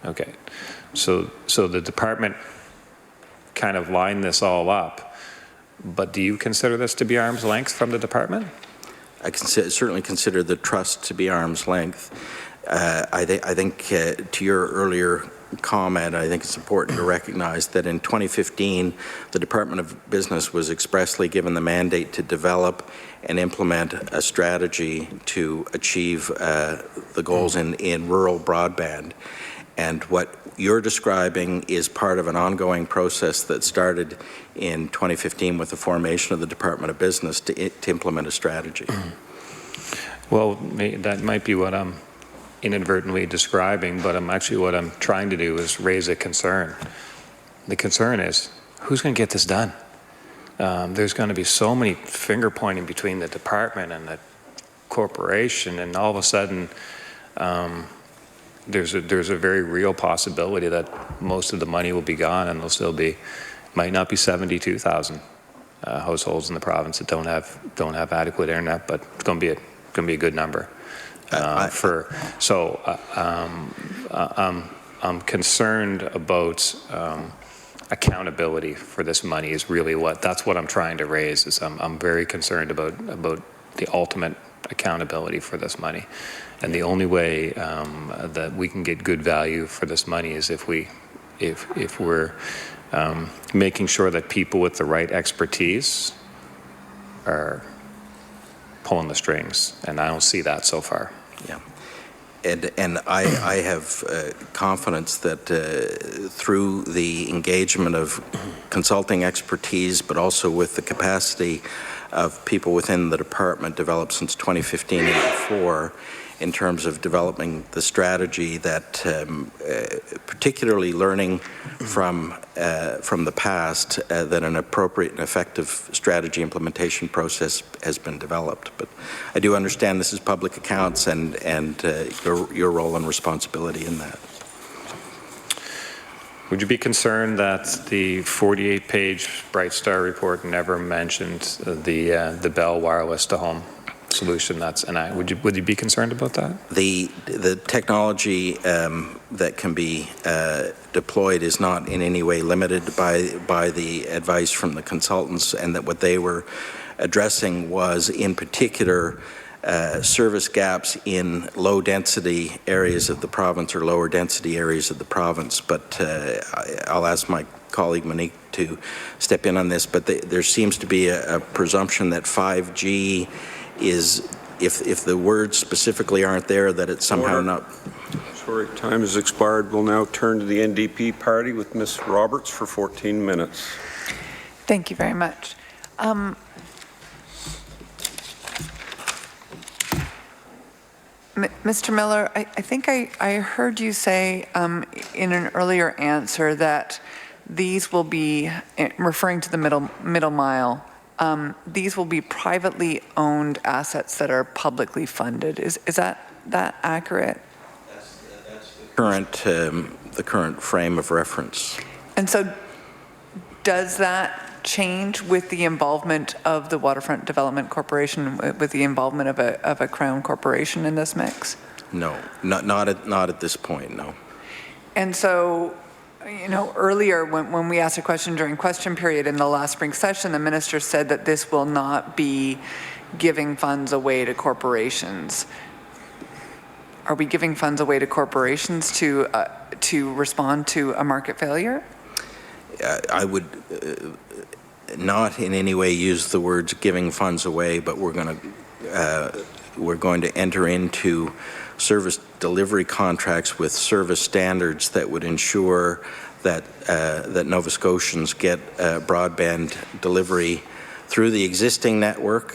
Okay, so the department kind of lined this all up, but do you consider this to be arm's length from the department? I certainly consider the trust to be arm's length. I think to your earlier comment, I think it's important to recognize that in 2015, the Department of Business was expressly given the mandate to develop and implement a strategy to achieve the goals in rural broadband. And what you're describing is part of an ongoing process that started in 2015 with the formation of the Department of Business to implement a strategy. Well, that might be what I'm inadvertently describing, but what I'm trying to do is raise a concern. The concern is, who's going to get this done? There's going to be so many finger pointing between the department and the corporation, and all of a sudden, there's a very real possibility that most of the money will be gone, and there'll still might not be 72,000 households in the province that don't have adequate internet, but it's going to be a good number. I'm concerned about accountability for this money is really that's what I'm trying to raise. Is I'm very concerned about the ultimate accountability for this money, and the only way that we can get good value for this money is if we're making sure that people with the right expertise are pulling the strings, and I don't see that so far. Yeah, and I have confidence that through the engagement of consulting expertise, but also with the capacity of people within the department developed since 2015 and before, in terms of developing the strategy, that particularly learning from the past, that an appropriate and effective strategy implementation process has been developed. But I do understand this is public accounts and your role and responsibility in that. Would you be concerned that the 48-page Bright Star report never mentioned the Bell wireless to home solution? Would you be concerned about that? The technology that can be deployed is not in any way limited by the advice from the consultants, and that what they were addressing was in particular service gaps in low density areas of the province or lower density areas of the province. But I'll ask my colleague Monique to step in on this, but there seems to be a presumption that 5G is, if the words specifically aren't there, that it's somehow not. Sorry, time has expired. We'll now turn to the NDP party with Ms. Roberts for 14 minutes. Thank you very much. Mr. Miller, I think I heard you say in an earlier answer that these will be, referring to the middle mile, these will be privately owned assets that are publicly funded. Is that accurate? That's the current frame of reference. And so does that change with the involvement of the Waterfront Development Corporation, with the involvement of a Crown corporation in this mix? No, not at this point, no. And so, you know, earlier when we asked a question during question period in the last spring session, the minister said that this will not be giving funds away to corporations. Are we giving funds away to corporations to respond to a market failure? I would not in any way use the words giving funds away, but we're going to enter into service delivery contracts with service standards that would ensure that that Nova Scotians get broadband delivery through the existing network,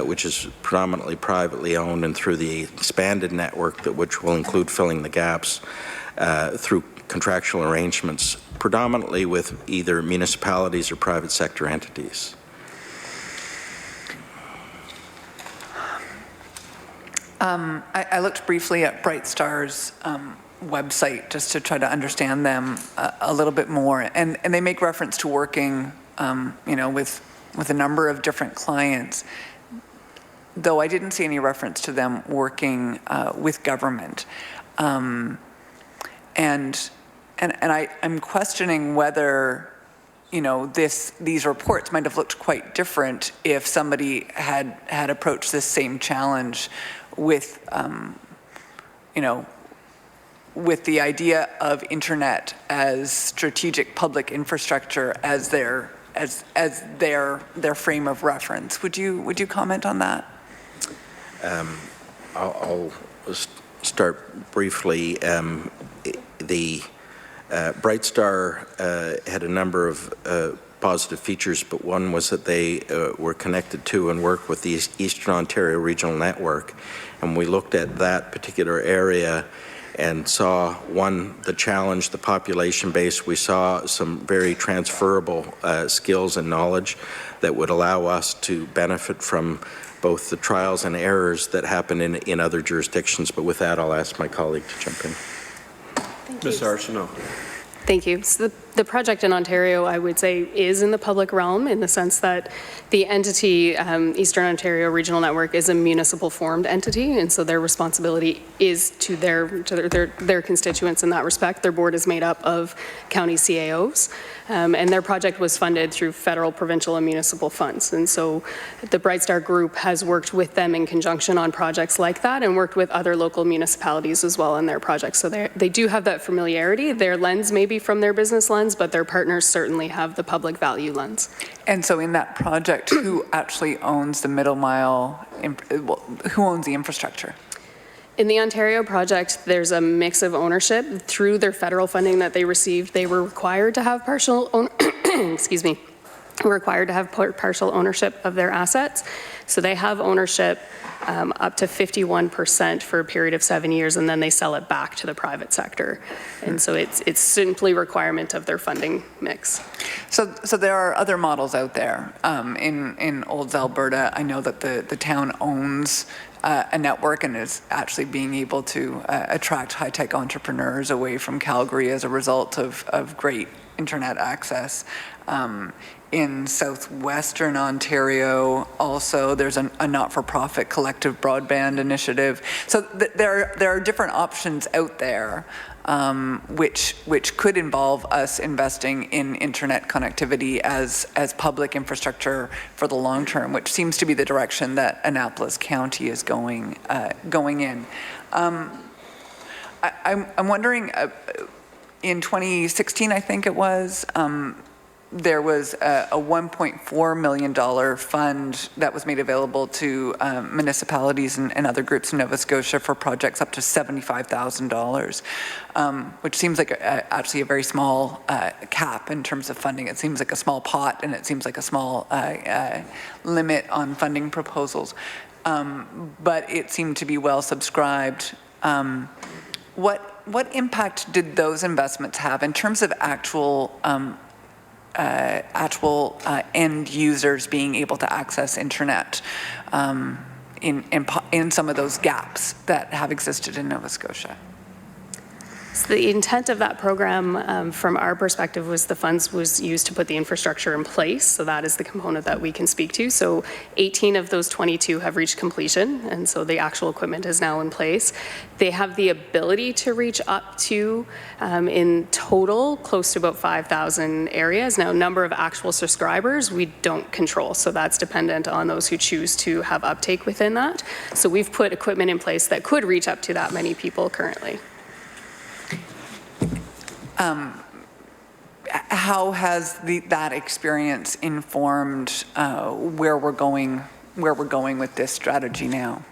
which is predominantly privately owned, and through the expanded network, which will include filling the gaps through contractual arrangements, predominantly with either municipalities or private sector entities. I looked briefly at Brightstar's website just to try to understand them a little bit more, and they make reference to working, you know, with a number of different clients, though I didn't see any reference to them working with government. And I'm questioning whether, you know, these reports might have looked quite different if somebody had approached this same challenge with, you know, with the idea of internet as strategic public infrastructure as their frame of reference. Would you comment on that? I'll start briefly. The Brightstar had a number of positive features, but one was that they were connected to and worked with the Eastern Ontario Regional Network. And we looked at that particular area and saw, one, the challenge, the population base. We saw some very transferable skills and knowledge that would allow us to benefit from both the trials and errors that happen in other jurisdictions. But with that, I'll ask my colleague to jump in. Thank you. Ms. Arsenault. Thank you. So the project in Ontario, I would say, is in the public realm in the sense that the entity, Eastern Ontario Regional Network, is a municipal formed entity, and so their responsibility is to their constituents in that respect. Their board is made up of county CAOs, and their project was funded through federal, provincial, and municipal funds. And so the Brightstar Group has worked with them in conjunction on projects like that, and worked with other local municipalities as well in their projects. So they do have that familiarity. Their lens may be from their business lens, but their partners certainly have the public value lens. And so in that project, who actually owns the middle mile, who owns the infrastructure? In the Ontario project, there's a mix of ownership. Through their federal funding that they received, they were required to have partial partial ownership of their assets. So they have ownership up to 51% for a period of 7 years, and then they sell it back to the private sector. And so it's simply a requirement of their funding mix. So there are other models out there. In Olds, Alberta, I know that the town owns a network and is actually being able to attract high-tech entrepreneurs away from Calgary as a result of great internet access. In southwestern Ontario, also, there's a not-for-profit collective broadband initiative. So there are different options out there, which could involve us investing in internet connectivity as public infrastructure for the long term, which seems to be the direction that Annapolis County is going in. I'm wondering, in 2016, I think it was, there was a $1.4 million fund that was made available to municipalities and other groups in Nova Scotia for projects up to $75,000, which seems like actually a very small cap in terms of funding. It seems like a small pot, and it seems like a small limit on funding proposals. But it seemed to be well subscribed. What impact did those investments have in terms of actual actual end users being able to access internet in some of those gaps that have existed in Nova Scotia. So the intent of that program, from our perspective, was the funds was used to put the infrastructure in place. So that is the component that we can speak to. So 18 of those 22 have reached completion, and so the actual equipment is now in place. They have the ability to reach up to, in total, close to about 5,000 areas. Now, number of actual subscribers, we don't control. So that's dependent on those who choose to have uptake within that. So we've put equipment in place that could reach up to that many people currently. How has that experience informed where we're going with this strategy now?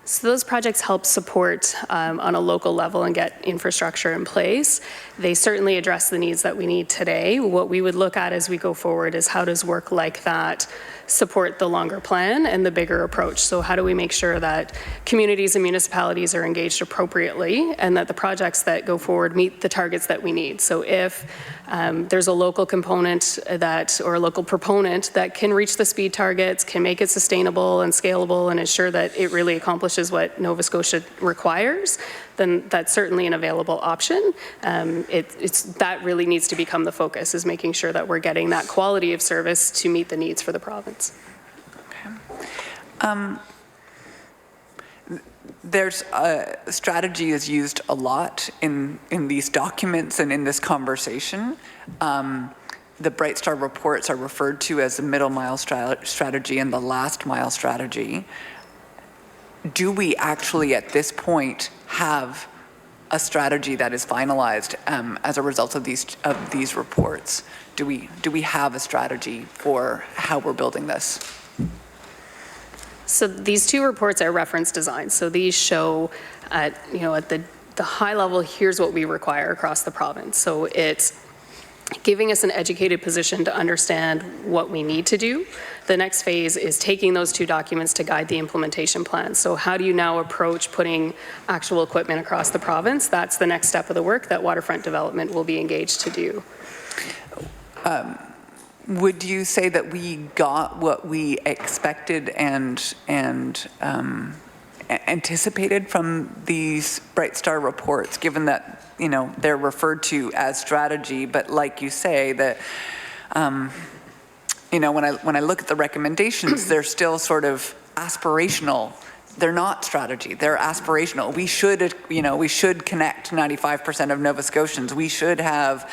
So those projects help support on a local level and get infrastructure in place. They certainly address the needs that we need today. What we would look at as we go forward is how does work like that support the longer plan and the bigger approach. So how do we make sure that communities and municipalities are engaged appropriately and that the projects that go forward meet the targets that we need. So if there's a local component that, or a local proponent that can reach the speed targets, can make it sustainable and scalable and ensure that it really accomplishes what Nova Scotia requires, then that's certainly an available option. That really needs to become the focus, is making sure that we're getting that quality of service to meet the needs for the province. Okay. There's strategy is used a lot in these documents and in this conversation. The Bright Star reports are referred to as the middle mile strategy and the last mile strategy. Do we actually at this point have a strategy that is finalized as a result of these reports? Do we have a strategy for how we're building this? So these two reports are reference designs. So these show at the high level, here's what we require across the province. So it's giving us an educated position to understand what we need to do. The next phase is taking those two documents to guide the implementation plan. So how do you now approach putting actual equipment across the province? That's the next step of the work that Waterfront Development will be engaged to do. Would you say that we got what we expected and anticipated from these Bright Star reports, given that they're referred to as strategy, but like you say that when I look at the recommendations, they're still sort of aspirational. They're not strategy, they're aspirational. We should connect 95% of Nova Scotians. We should have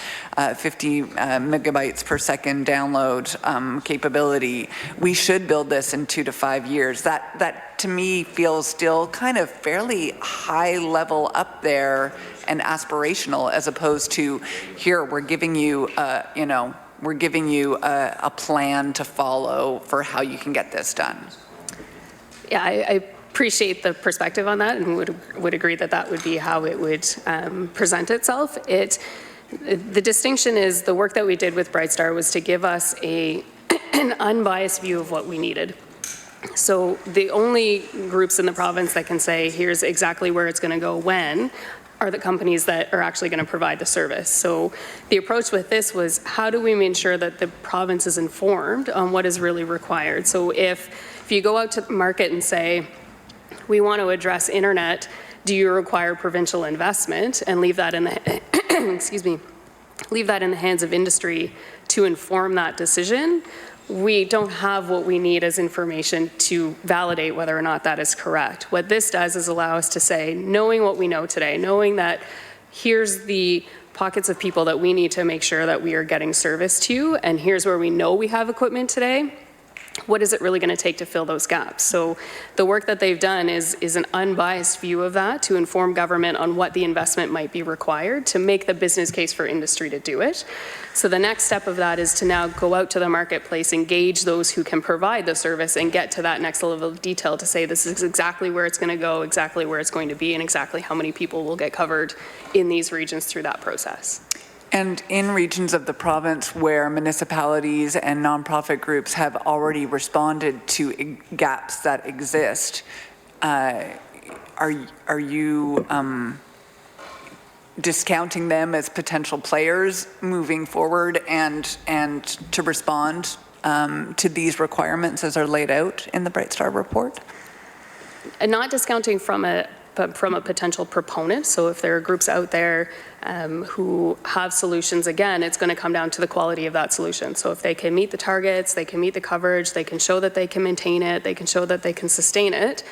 50 megabytes per second download capability. We should build this in 2 to 5 years. That to me feels still kind of fairly high level up there and aspirational, as opposed to here we're giving you a plan to follow for how you can get this done. Yeah, I appreciate the perspective on that and would agree that that would be how it would present itself. The distinction is the work that we did with Bright Star was to give us an unbiased view of what we needed. So the only groups in the province that can say here's exactly where it's going to go when are the companies that are actually going to provide the service. So the approach with this was how do we ensure that the province is informed on what is really required. So if you go out to the market and say, we want to address internet, do you require provincial investment, and leave that in the leave that in the hands of industry to inform that decision, we don't have what we need as information to validate whether or not that is correct. What this does is allow us to say, knowing what we know today, knowing that here's the pockets of people that we need to make sure that we are getting service to, and here's where we know we have equipment today, what is it really going to take to fill those gaps? So the work that they've done is an unbiased view of that to inform government on what the investment might be required to make the business case for industry to do it. So the next step of that is to now go out to the marketplace, engage those who can provide the service, and get to that next level of detail to say this is exactly where it's going to go, exactly where it's going to be, and exactly how many people will get covered in these regions through that process. And in regions of the province where municipalities and nonprofit groups have already responded to gaps that exist, are you discounting them as potential players moving forward and to respond to these requirements as are laid out in the Bright Star report? And not discounting from a potential proponent. So if there are groups out there who have solutions, again, it's going to come down to the quality of that solution. So if they can meet the targets, they can meet the coverage, they can show that they can maintain it, they can show that they can sustain it,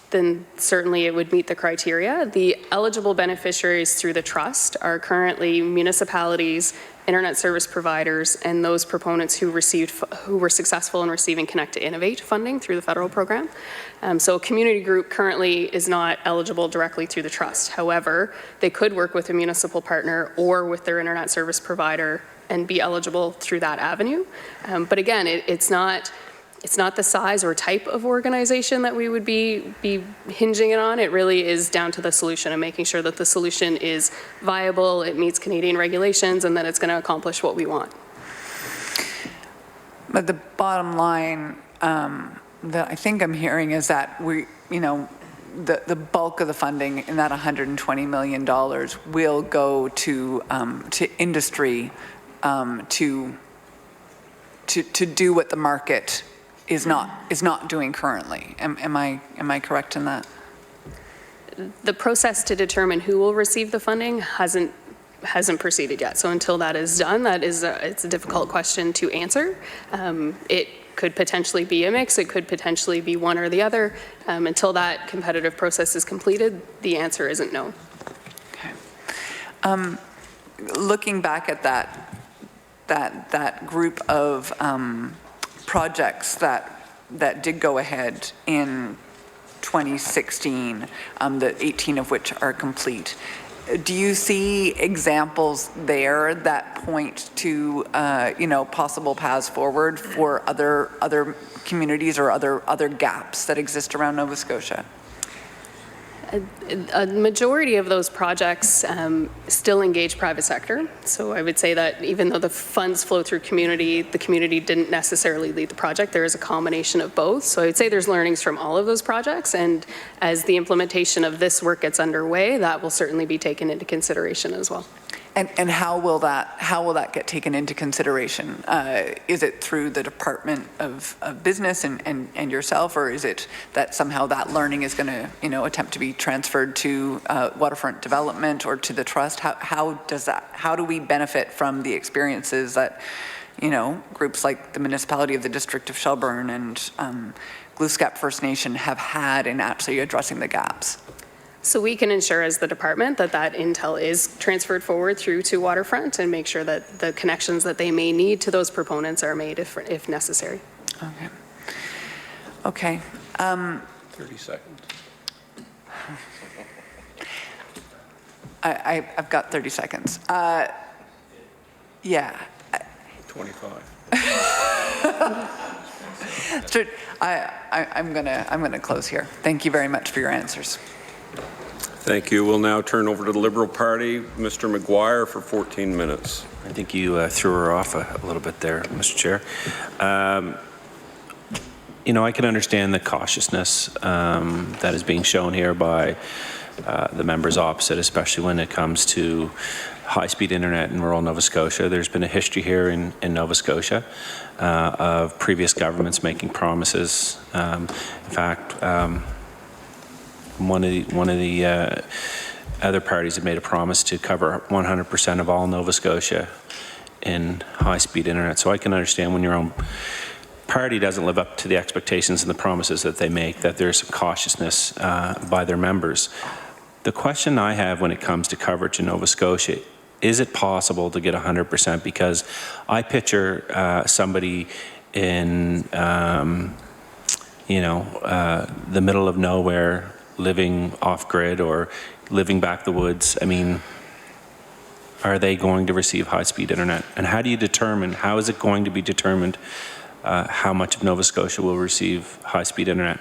then certainly it would meet the criteria. The eligible beneficiaries through the trust are currently municipalities, internet service providers, and those proponents who were successful in receiving Connect to Innovate funding through the federal program. So a community group currently is not eligible directly through the trust. However, they could work with a municipal partner or with their internet service provider and be eligible through that avenue. But again, it's not the size or type of organization that we would be hinging it on. It really is down to the solution and making sure that the solution is viable, it meets Canadian regulations, and that it's going to accomplish what we want. But the bottom line that I think I'm hearing is that the bulk of the funding in that $120 million will go to industry to do what the market is not doing currently. Am I correct in that? The process to determine who will receive the funding hasn't proceeded yet. So until that is done, it's a difficult question to answer. It could potentially be a mix. It could potentially be one or the other. Until that competitive process is completed, the answer isn't no. Okay. Looking back at that group of projects that did go ahead in 2016, the 18 of which are complete. Do you see examples there that point to possible paths forward for other communities or other gaps that exist around Nova Scotia? A majority of those projects still engage private sector. So I would say that even though the funds flow through community, the community didn't necessarily lead the project. There is a combination of both. So I would say there's learnings from all of those projects. And as the implementation of this work gets underway, that will certainly be taken into consideration as well. And how will that get taken into consideration? Is it through the Department of Business and yourself, or is it that somehow that learning is going to attempt to be transferred to waterfront development or to the trust? How do we benefit from the experiences that groups like the municipality of the District of Shelburne and Glooscap First Nation have had in actually addressing the gaps? So we can ensure as the department that intel is transferred forward through to waterfront and make sure that the connections that they may need to those proponents are made if necessary. Okay. 30 seconds. I've got 30 seconds. Yeah. 25. So I'm gonna close here. Thank you very much for your answers. Thank you. We'll now turn over to the Liberal Party. Mr. McGuire for 14 minutes. I think you threw her off a little bit there, Mr. Chair. I can understand the cautiousness that is being shown here by the members opposite, especially when it comes to high-speed internet in rural Nova Scotia. There's been a history here in Nova Scotia of previous governments making promises. In fact, one of the other parties had made a promise to cover 100% of all Nova Scotia in high-speed internet. So I can understand when your own party doesn't live up to the expectations and the promises that they make, that there's some cautiousness by their members. The question I have when it comes to coverage in Nova Scotia, is it possible to get 100%? Because I picture somebody in, the middle of nowhere, living off-grid or living back the woods. I mean, are they going to receive high-speed internet? And how is it going to be determined how much of Nova Scotia will receive high-speed internet?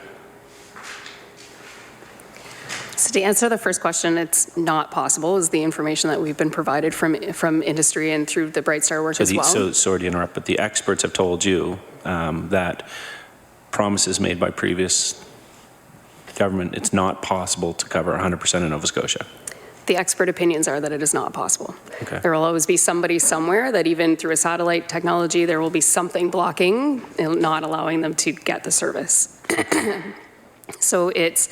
So to answer the first question, it's not possible, is the information that we've been provided from industry and through the Bright Star work as well. So sorry to interrupt, but the experts have told you that promises made by previous government, it's not possible to cover 100% of Nova Scotia. The expert opinions are that it is not possible. Okay. There will always be somebody somewhere that even through a satellite technology, there will be something blocking and not allowing them to get the service. So it's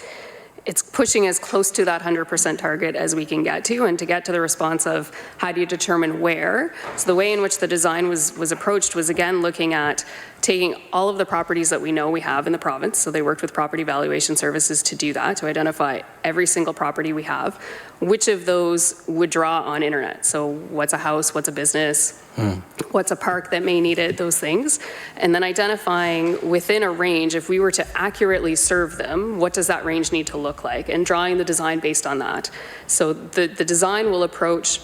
pushing as close to that 100% target as we can get to, and to get to the response of how do you determine where. So the way in which the design was approached was, again, looking at taking all of the properties that we know we have in the province. So they worked with property valuation services to do that, to identify every single property we have, which of those would draw on internet. So what's a house, what's a business, what's a park that may need it, those things. And then identifying within a range, if we were to accurately serve them, what does that range need to look like? And drawing the design based on that. So the design will approach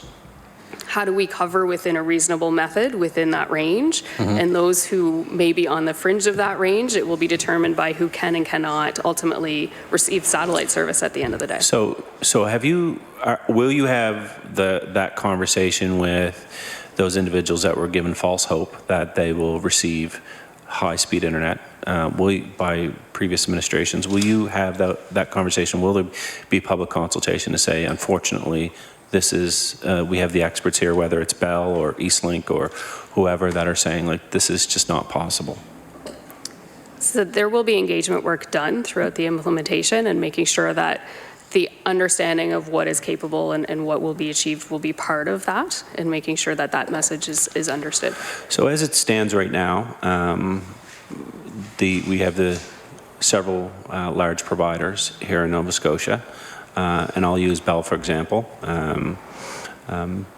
how do we cover within a reasonable method within that range, and those who may be on the fringe of that range, it will be determined by who can and cannot ultimately receive satellite service at the end of the day. So have you, will you have that conversation with those individuals that were given false hope that they will receive high-speed internet by previous administrations? Will you have that conversation? Will there be public consultation to say, unfortunately, this is, we have the experts here, whether it's Bell or Eastlink or whoever, that are saying, like, this is just not possible? So there will be engagement work done throughout the implementation, and making sure that the understanding of what is capable and what will be achieved will be part of that, and making sure that that message is understood. So as it stands right now, we have the several large providers here in Nova Scotia. And I'll use Bell, for example.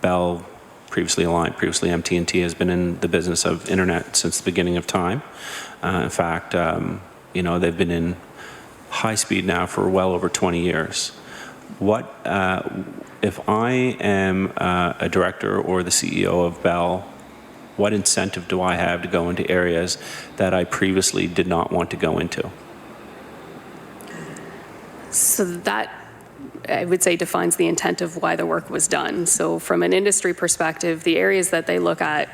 Bell, previously Alliant, previously MT&T, has been in the business of internet since the beginning of time. In fact, they've been in high speed now for well over 20 years. What, if I am a director or the CEO of Bell, what incentive do I have to go into areas that I previously did not want to go into? So that, I would say, defines the intent of why the work was done. So from an industry perspective, the areas that they look at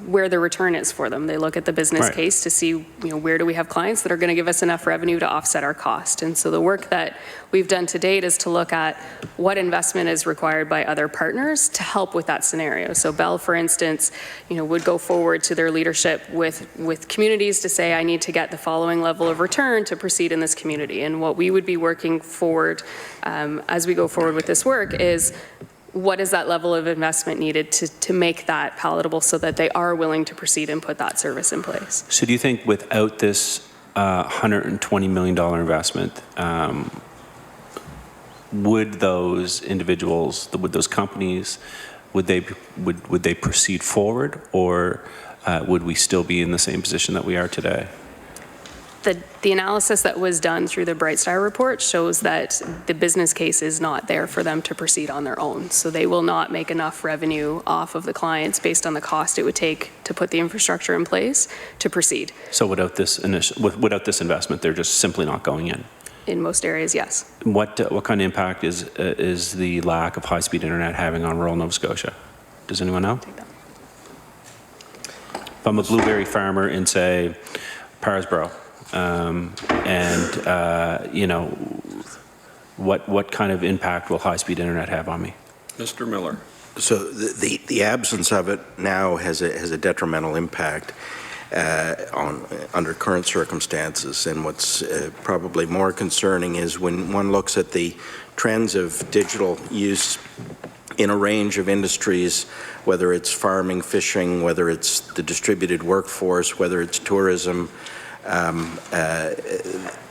where the return is for them. They look at the business case to see, where do we have clients that are going to give us enough revenue to offset our cost. And so the work that we've done to date is to look at what investment is required by other partners to help with that scenario. So Bell, for instance, would go forward to their leadership with communities to say, I need to get the following level of return to proceed in this community. And what we would be working forward as we go forward with this work is, what is that level of investment needed to make that palatable so that they are willing to proceed and put that service in place? So do you think without this $120 million investment, would those individuals, would those companies, would they proceed forward, or would we still be in the same position that we are today? The analysis that was done through the Bright Star report shows that the business case is not there for them to proceed on their own. So they will not make enough revenue off of the clients based on the cost it would take to put the infrastructure in place to proceed. So without this investment, they're just simply not going in? In most areas, yes. What kind of impact is the lack of high-speed internet having on rural Nova Scotia? Does anyone know? If I'm a blueberry farmer in, say, Parsboro, what kind of impact will high-speed internet have on me? Mr. Miller. So the absence of it now has a detrimental impact under current circumstances. And what's probably more concerning is when one looks at the trends of digital use in a range of industries, whether it's farming, fishing, whether it's the distributed workforce, whether it's tourism,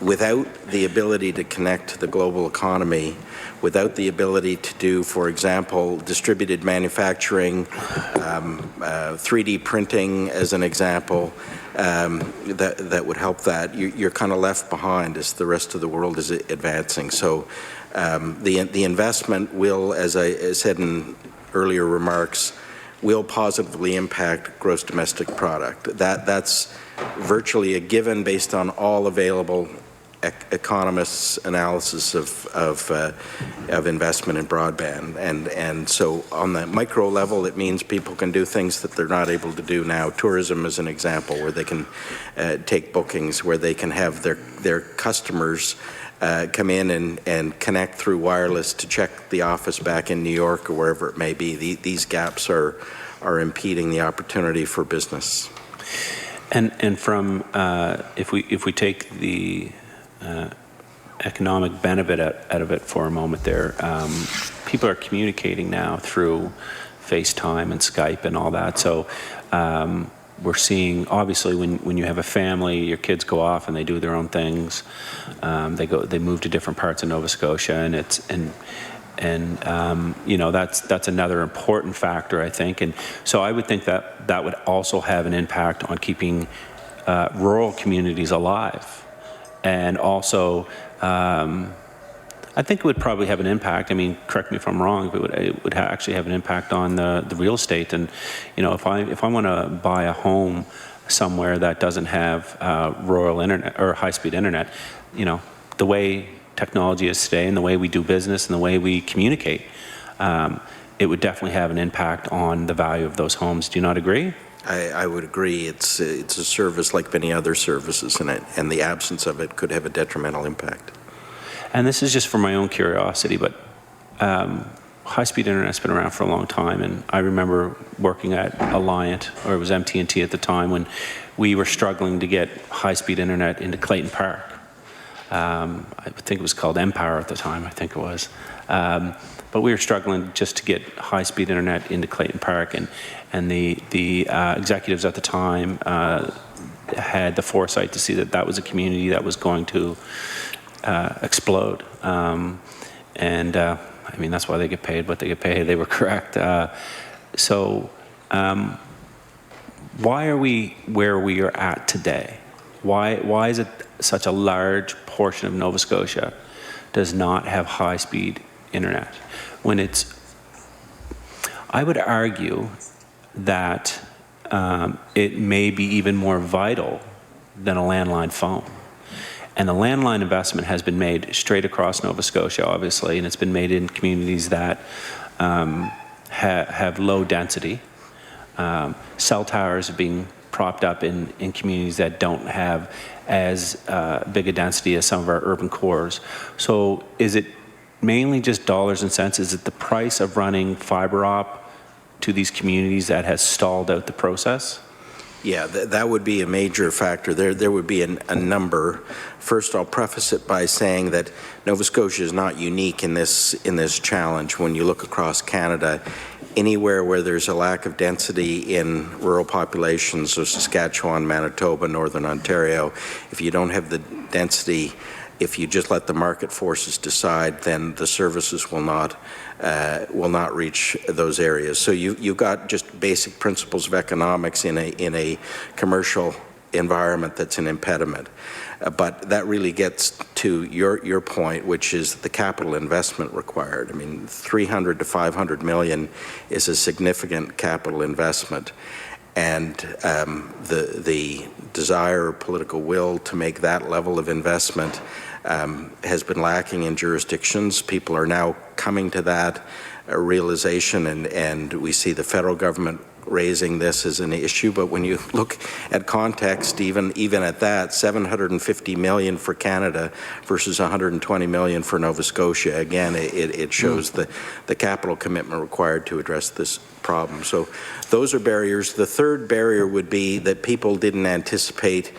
without the ability to connect to the global economy, without the ability to do, for example, distributed manufacturing, 3D printing as an example, that would help that. You're kind of left behind as the rest of the world is advancing. So the investment will, as I said in earlier remarks, will positively impact gross domestic product. That's virtually a given based on all available economists' analysis of investment in broadband. And so on the micro level, it means people can do things that they're not able to do now. Tourism is an example where they can take bookings, where they can have their customers come in and connect through wireless to check the office back in New York or wherever it may be. These gaps are impeding the opportunity for business. And from if we take the economic benefit out of it for a moment there, people are communicating now through FaceTime and Skype and all that. So we're seeing, obviously, when you have a family, your kids go off and they do their own things. They move to different parts of Nova Scotia, and you know, that's another important factor, I think. And so I would think that would also have an impact on keeping rural communities alive. And also, I think it would probably have an impact. I mean, correct me if I'm wrong, but it would actually have an impact on the real estate. And you know, if I want to buy a home somewhere that doesn't have rural internet or high-speed internet, you know, the way technology is today and the way we do business and the way we communicate, it would definitely have an impact on the value of those homes. Do you not agree? I would agree. It's a service like many other services, and the absence of it could have a detrimental impact. And this is just for my own curiosity, but high-speed internet's been around for a long time, and I remember working at Alliant, or it was MT&T at the time, when we were struggling to get high-speed internet into Clayton Park. I think it was called Empower at the time, I think it was. But we were struggling just to get high-speed internet into Clayton Park, and the executives at the time had the foresight to see that was a community that was going to explode. I mean, that's why they get paid what they get paid. They were correct. So why are we where we are at today? Why is it such a large portion of Nova Scotia does not have high-speed internet? When I would argue that it may be even more vital than a landline phone. And the landline investment has been made straight across Nova Scotia, obviously, and it's been made in communities that have low density. Cell towers are being propped up in communities that don't have as big a density as some of our urban cores. So is it mainly just dollars and cents? Is it the price of running fiber op to these communities that has stalled out the process? Yeah, that would be a major factor. There would be a number. First, I'll preface it by saying that Nova Scotia is not unique in this challenge. When you look across Canada, anywhere where there's a lack of density in rural populations, so Saskatchewan, Manitoba, Northern Ontario, if you don't have the density, if you just let the market forces decide, then the services will not reach those areas. So you've got just basic principles of economics in a commercial environment that's an impediment. But that really gets to your point, which is the capital investment required. I mean, 300 to 500 million is a significant capital investment. And the desire or political will to make that level of investment has been lacking in jurisdictions. People are now coming to that realization, and we see the federal government raising this as an issue. But when you look at context, even at that, 750 million for Canada versus 120 million for Nova Scotia, again, it shows the capital commitment required to address this problem. So those are barriers. The third barrier would be that people didn't anticipate,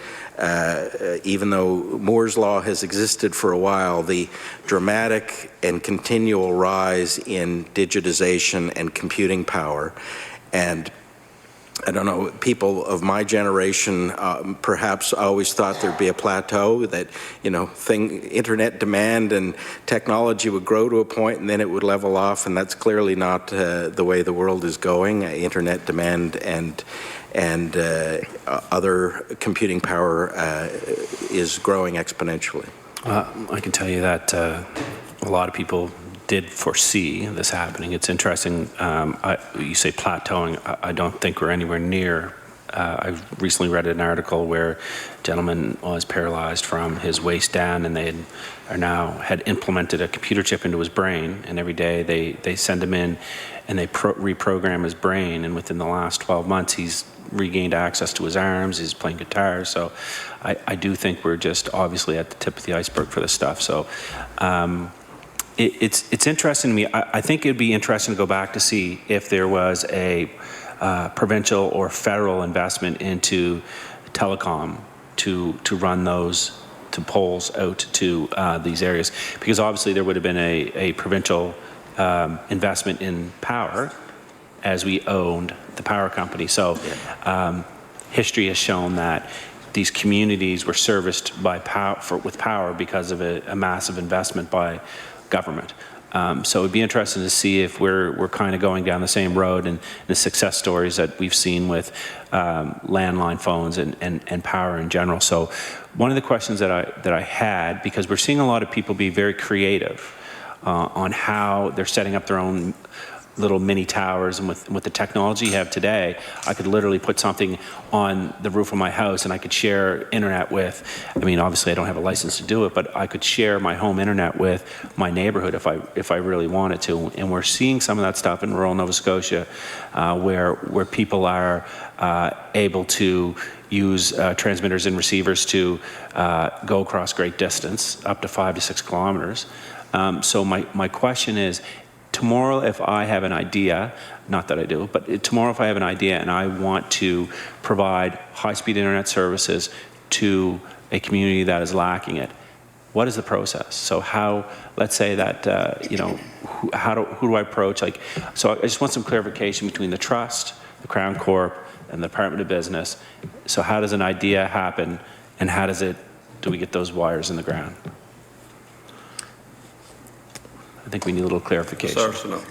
even though Moore's Law has existed for a while, the dramatic and continual rise in digitization and computing power. And I don't know, people of my generation perhaps always thought there'd be a plateau, that, you know, internet demand and technology would grow to a point and then it would level off, and that's clearly not the way the world is going. Internet demand and other computing power is growing exponentially. I can tell you that a lot of people did foresee this happening. It's interesting. You say plateauing. I don't think we're anywhere near I recently read an article where a gentleman was paralyzed from his waist down, and they had implemented a computer chip into his brain, and every day they send him in and they reprogram his brain, and within the last 12 months he's regained access to his arms, he's playing guitar. So I do think we're just obviously at the tip of the iceberg for this stuff. So it's interesting to me. I think it'd be interesting to go back to see if there was a provincial or federal investment into telecom to run those poles out to these areas, because obviously there would have been a provincial investment in power as we owned the power company. So history has shown that these communities were serviced by with power because of a massive investment by government. So it'd be interesting to see if we're kind of going down the same road, and the success stories that we've seen with landline phones and power in general. So one of the questions that I had, because we're seeing a lot of people be very creative on how they're setting up their own little mini towers, and with the technology you have today, I could literally put something on the roof of my house and I could share internet with, I mean, obviously I don't have a license to do it, but I could share my home internet with my neighborhood if I really wanted to. And we're seeing some of that stuff in rural Nova Scotia, where people are able to use transmitters and receivers to go across great distance, up to 5 to 6 kilometers. So my question is, tomorrow, if I have an idea, not that I do, but tomorrow if I have an idea and I want to provide high-speed internet services to a community that is lacking it, what is the process? So how, let's say that, you know, who do I approach? Like, so I just want some clarification between the trust, the Crown Corp, and the Department of Business. So how does an idea happen, and how do we get those wires in the ground? I think we need a little clarification. Arsenault.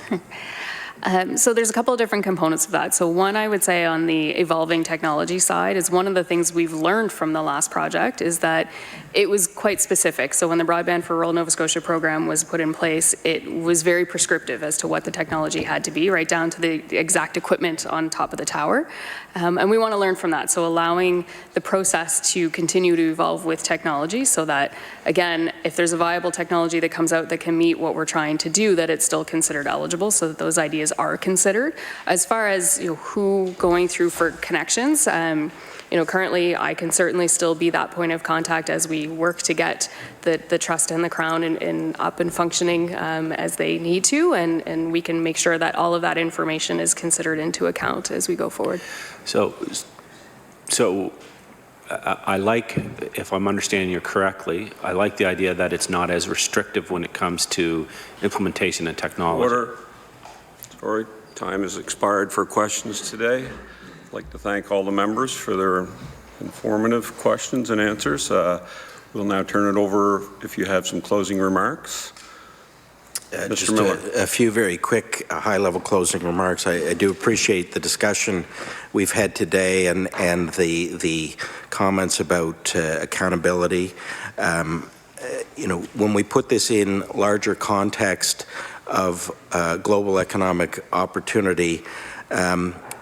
So there's a couple of different components of that. So one, I would say on the evolving technology side, is one of the things we've learned from the last project is that it was quite specific. So when the Broadband for Rural Nova Scotia program was put in place, it was very prescriptive as to what the technology had to be, right down to the exact equipment on top of the tower. And we want to learn from that. So allowing the process to continue to evolve with technology, so that, again, if there's a viable technology that comes out that can meet what we're trying to do, that it's still considered eligible, so that those ideas are considered. As far as, you know, who going through for connections, you know, currently I can certainly still be that point of contact as we work to get the trust and the Crown in up and functioning as they need to, and we can make sure that all of that information is considered into account as we go forward. So I like, if I'm understanding you correctly, I like the idea that it's not as restrictive when it comes to implementation and technology. Order. Sorry, time has expired for questions today. I'd like to thank all the members for their informative questions and answers. We'll now turn it over if you have some closing remarks. Mr. Miller. A few very quick high-level closing remarks. I do appreciate the discussion we've had today and the comments about accountability. You know, when we put this in larger context of global economic opportunity,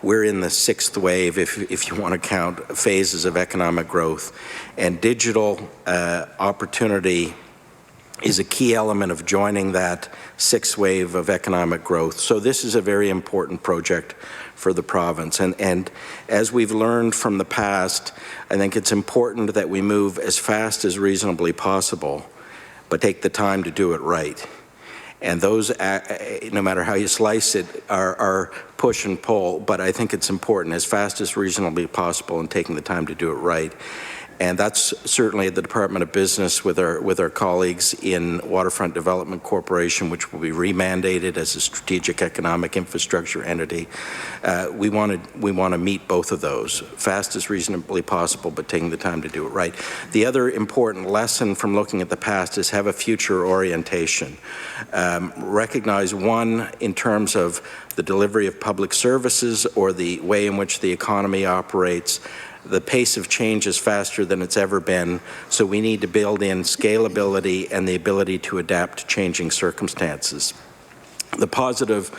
we're in the sixth wave, if you want to count phases of economic growth, and digital opportunity is a key element of joining that sixth wave of economic growth. So this is a very important project for the province. And as we've learned from the past, I think it's important that we move as fast as reasonably possible, but take the time to do it right. And those, no matter how you slice it, are push and pull, but I think it's important as fast as reasonably possible and taking the time to do it right. And that's certainly at the Department of Business with our colleagues in Waterfront Development Corporation, which will be remandated as a strategic economic infrastructure entity. We want to meet both of those, fast as reasonably possible, but taking the time to do it right. The other important lesson from looking at the past is have a future orientation. Recognize, one, in terms of the delivery of public services or the way in which the economy operates, the pace of change is faster than it's ever been, so we need to build in scalability and the ability to adapt to changing circumstances. The positive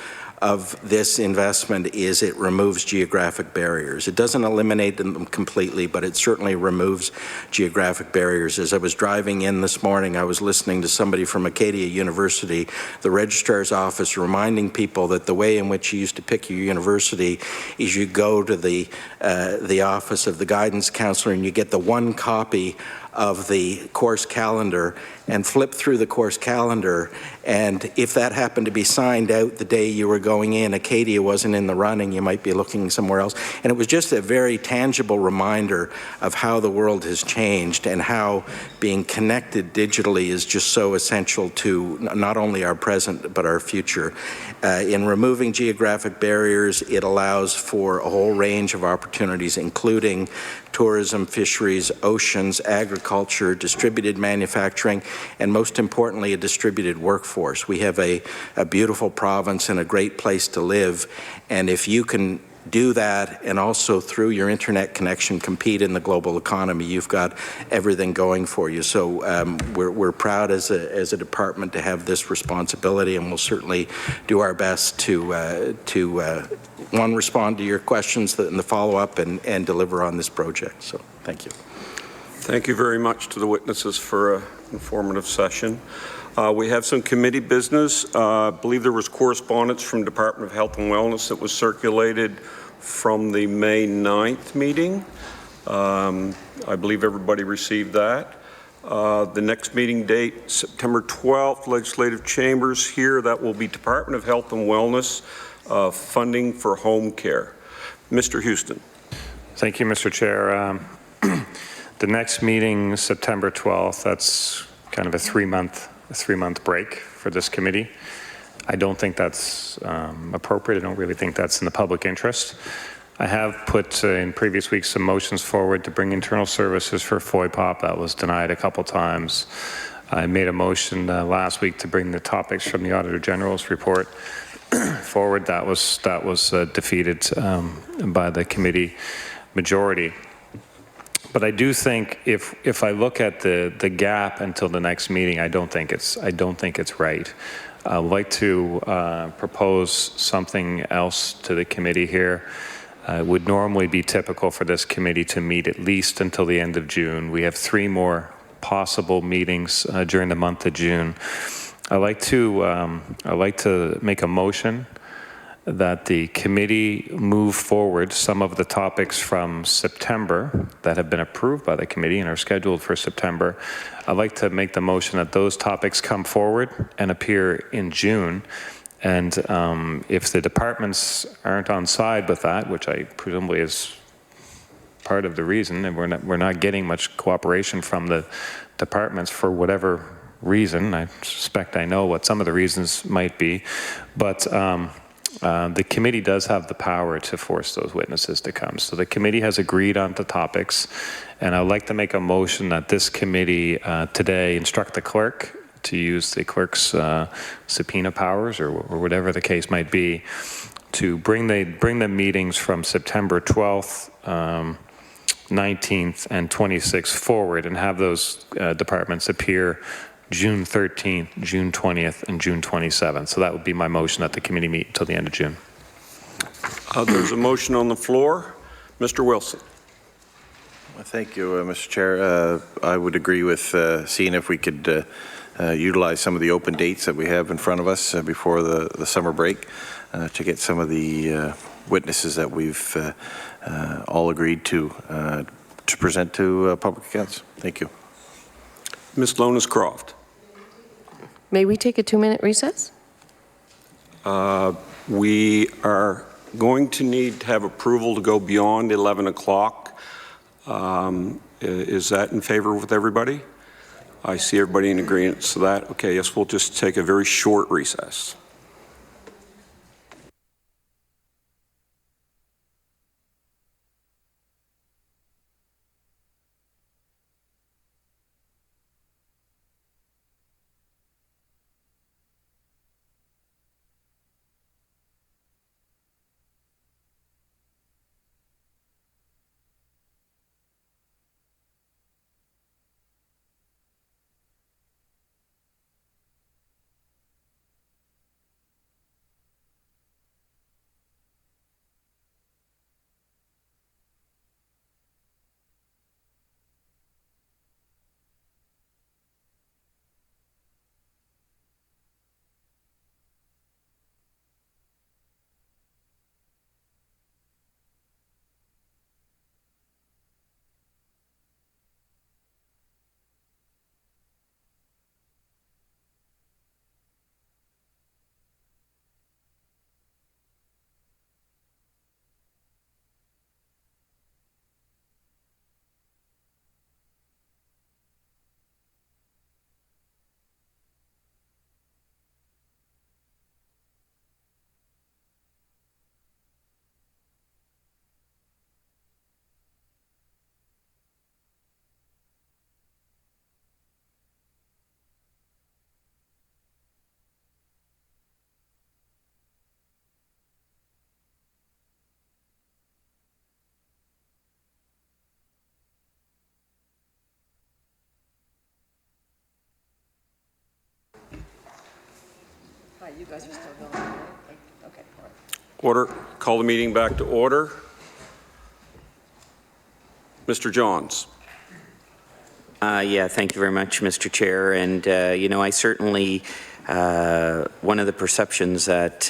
of this investment is it removes geographic barriers. It doesn't eliminate them completely, but it certainly removes geographic barriers. As I was driving in this morning, I was listening to somebody from Acadia University, the registrar's office, reminding people that the way in which you used to pick your university is you go to the office of the guidance counselor and you get the one copy of the course calendar and flip through the course calendar, and if that happened to be signed out the day you were going in, Acadia wasn't in the running, you might be looking somewhere else. And it was just a very tangible reminder of how the world has changed and how being connected digitally is just so essential to not only our present but our future. In removing geographic barriers, it allows for a whole range of opportunities, including tourism, fisheries, oceans, agriculture, distributed manufacturing, and most importantly, a distributed workforce. We have a beautiful province and a great place to live, and if you can do that and also through your internet connection compete in the global economy, you've got everything going for you. So we're proud as a department to have this responsibility, and we'll certainly do our best to one, respond to your questions in the follow-up and deliver on this project. So thank you. Thank you very much to the witnesses for an informative session. We have some committee business. I believe there was correspondence from Department of Health and Wellness that was circulated from the May 9th meeting. I believe everybody received that. The next meeting date, September 12th, Legislative Chambers here. That will be Department of Health and Wellness funding for home care. Mr. Houston. Thank you, Mr. Chair. The next meeting, September 12th, that's kind of a three-month break for this committee. I don't think that's appropriate. I don't really think that's in the public interest. I have put in previous weeks some motions forward to bring internal services for FOIPOP. That was denied a couple times. I made a motion last week to bring the topics from the Auditor General's report forward. That was defeated by the committee majority. But I do think if I look at the gap until the next meeting, I don't think it's right. I'd like to propose something else to the committee here. It would normally be typical for this committee to meet at least until the end of June. We have 3 more possible meetings during the month of June. I'd like to make a motion that the committee move forward some of the topics from September that have been approved by the committee and are scheduled for September. I'd like to make the motion that those topics come forward and appear in June. And if the departments aren't on side with that, which I presumably is part of the reason, and we're not getting much cooperation from the departments for whatever reason. I suspect I know what some of the reasons might be, but the committee does have the power to force those witnesses to come. So the committee has agreed on the topics, and I'd like to make a motion that this committee today instruct the clerk to use the clerk's subpoena powers or whatever the case might be to bring the meetings from September 12th, 19th, and 26th forward and have those departments appear June 13th, June 20th, and June 27th. So that would be my motion that the committee meet until the end of June. There's a motion on the floor. Mr. Wilson. Thank you, Mr. Chair. I would agree with seeing if we could utilize some of the open dates that we have in front of us before the summer break to get some of the witnesses that we've all agreed to present to public accounts. Thank you. Ms. Lonis-Croft. May we take a 2-minute recess? We are going to need to have approval to go beyond 11 o'clock. Is that in favor with everybody? I see everybody in agreement to that. Okay, yes, we'll just take a very short recess. You guys are still going, right? Okay. Order. Call the meeting back to order. Mr. Johns. Yeah, thank you very much, Mr. Chair. And, I certainly, one of the perceptions that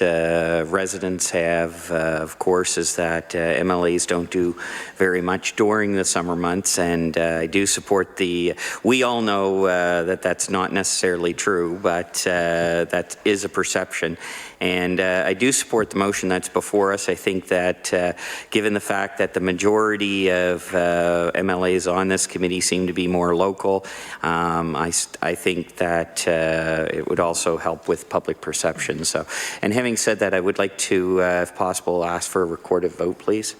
residents have, of course, is that MLAs don't do very much during the summer months. And I do support we all know that that's not necessarily true, but that is a perception. And I do support the motion that's before us. I think that given the fact that the majority of MLAs on this committee seem to be more local, I think that it would also help with public perception. So, and having said that, I would like to, if possible, ask for a recorded vote, please.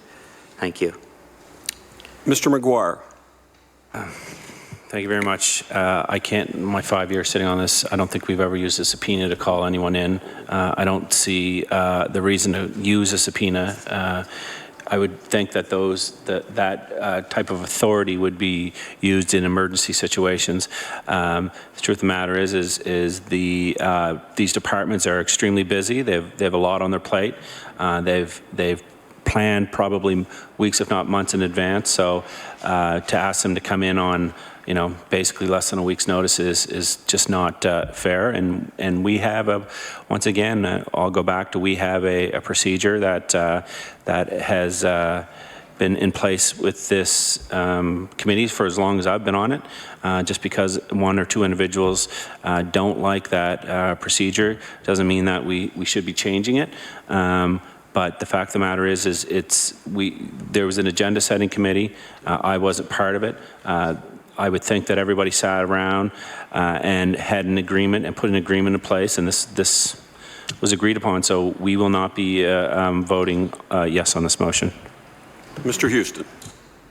Thank you. Mr. McGuire. Thank you very much. I can't, my 5 years sitting on this, I don't think we've ever used a subpoena to call anyone in. I don't see the reason to use a subpoena. I would think that that type of authority would be used in emergency situations. The truth of the matter is these departments are extremely busy. They have a lot on their plate. They've planned probably weeks, if not months in advance. So to ask them to come in on basically less than a week's notice is just not fair. And we have once again, I'll go back to, we have a procedure that has been in place with this committee for as long as I've been on it. Just because one or two individuals don't like that procedure doesn't mean that we should be changing it. But the fact of the matter is there was an agenda setting committee. I wasn't part of it. I would think that everybody sat around and had an agreement and put an agreement in place, and this was agreed upon. So we will not be voting yes on this motion. Mr. Houston.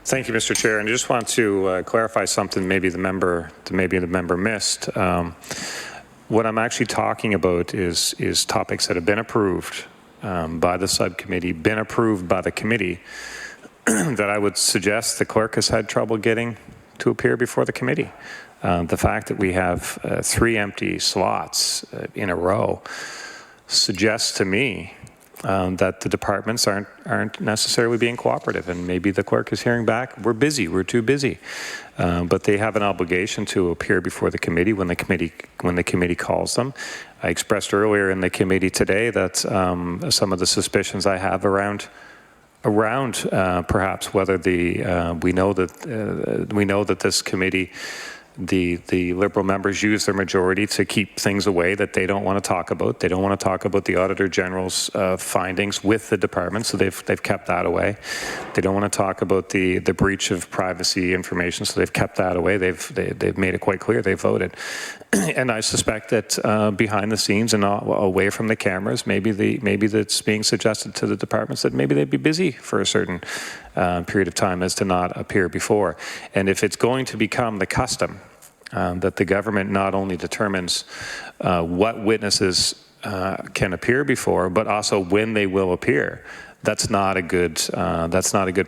Thank you, Mr. Chair. And I just want to clarify something maybe the member missed. What I'm actually talking about is topics that have been approved by the subcommittee, been approved by the committee, that I would suggest the clerk has had trouble getting to appear before the committee. The fact that we have 3 empty slots in a row suggests to me that the departments aren't necessarily being cooperative, and maybe the clerk is hearing back, we're busy, we're too busy. But they have an obligation to appear before the committee when the committee calls them. I expressed earlier in the committee today that some of the suspicions I have around perhaps whether we know that this committee, the Liberal members use their majority to keep things away that they don't want to talk about. They don't want to talk about the Auditor General's findings with the department, so they've kept that away. They don't want to talk about the breach of privacy information, so they've kept that away. They've made it quite clear they voted. And I suspect that behind the scenes and away from the cameras, maybe that's being suggested to the departments that maybe they'd be busy for a certain period of time as to not appear before. And if it's going to become the custom that the government not only determines what witnesses can appear before, but also when they will appear, that's not a good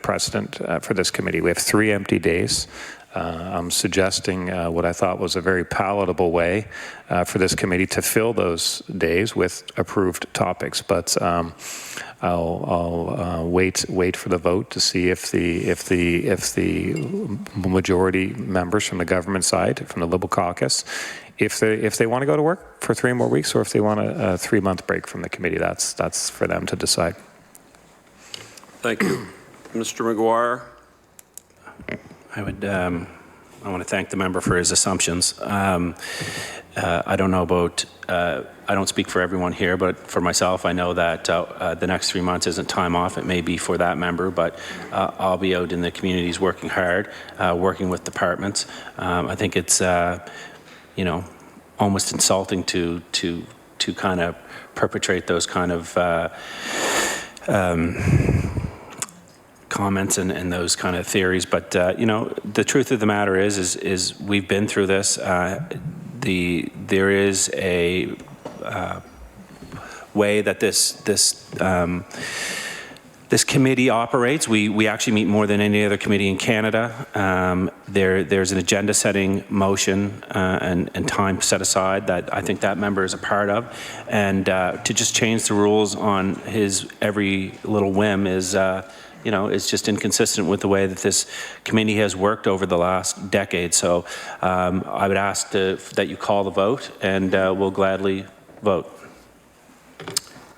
precedent for this committee. We have 3 empty days. I'm suggesting what I thought was a very palatable way for this committee to fill those days with approved topics. But I'll wait for the vote to see if the majority members from the government side, from the Liberal Caucus, if they want to go to work for 3 more weeks, or if they want a 3-month break from the committee. That's for them to decide. Thank you. Mr. McGuire. I want to thank the member for his assumptions. I don't know about, I don't speak for everyone here, but for myself, I know that the next 3 months isn't time off. It may be for that member, but I'll be out in the communities working hard, working with departments. I think it's, almost insulting to kind of perpetrate those kind of comments and those kind of theories. But, the truth of the matter is we've been through this. There is a way that this this committee operates. We actually meet more than any other committee in Canada. There's an agenda-setting motion and time set aside that I think that member is a part of. And to just change the rules on his every little whim is, is just inconsistent with the way that this committee has worked over the last decade. So I would ask that you call the vote, and we'll gladly vote.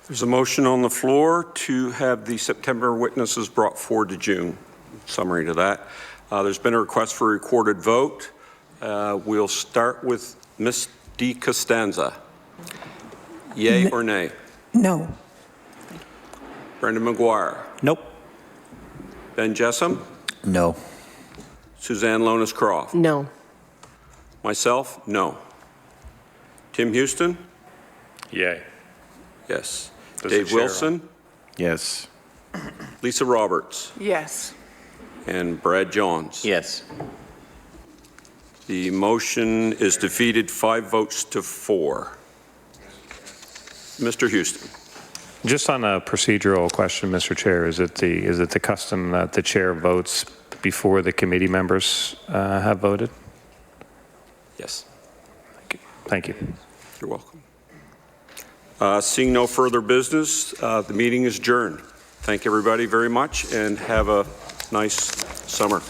There's a motion on the floor to have the September witnesses brought forward to June. Summary to that. There's been a request for a recorded vote. We'll start with Ms. D. Costanza. Yay or nay? No. Brendan McGuire. Nope. Ben Jessam. No. Suzanne Lonis-Croft. No. Myself, no. Tim Houston. Yay. Yes. Does the Dave chair Wilson. Yes. Lisa Roberts. Yes. And Brad Johns. Yes. The motion is defeated 5 votes to 4. Mr. Houston. Just on a procedural question, Mr. Chair, is it the custom that the chair votes before the committee members have voted? Yes. Thank you. You're welcome. Seeing no further business, the meeting is adjourned. Thank everybody very much and have a nice summer.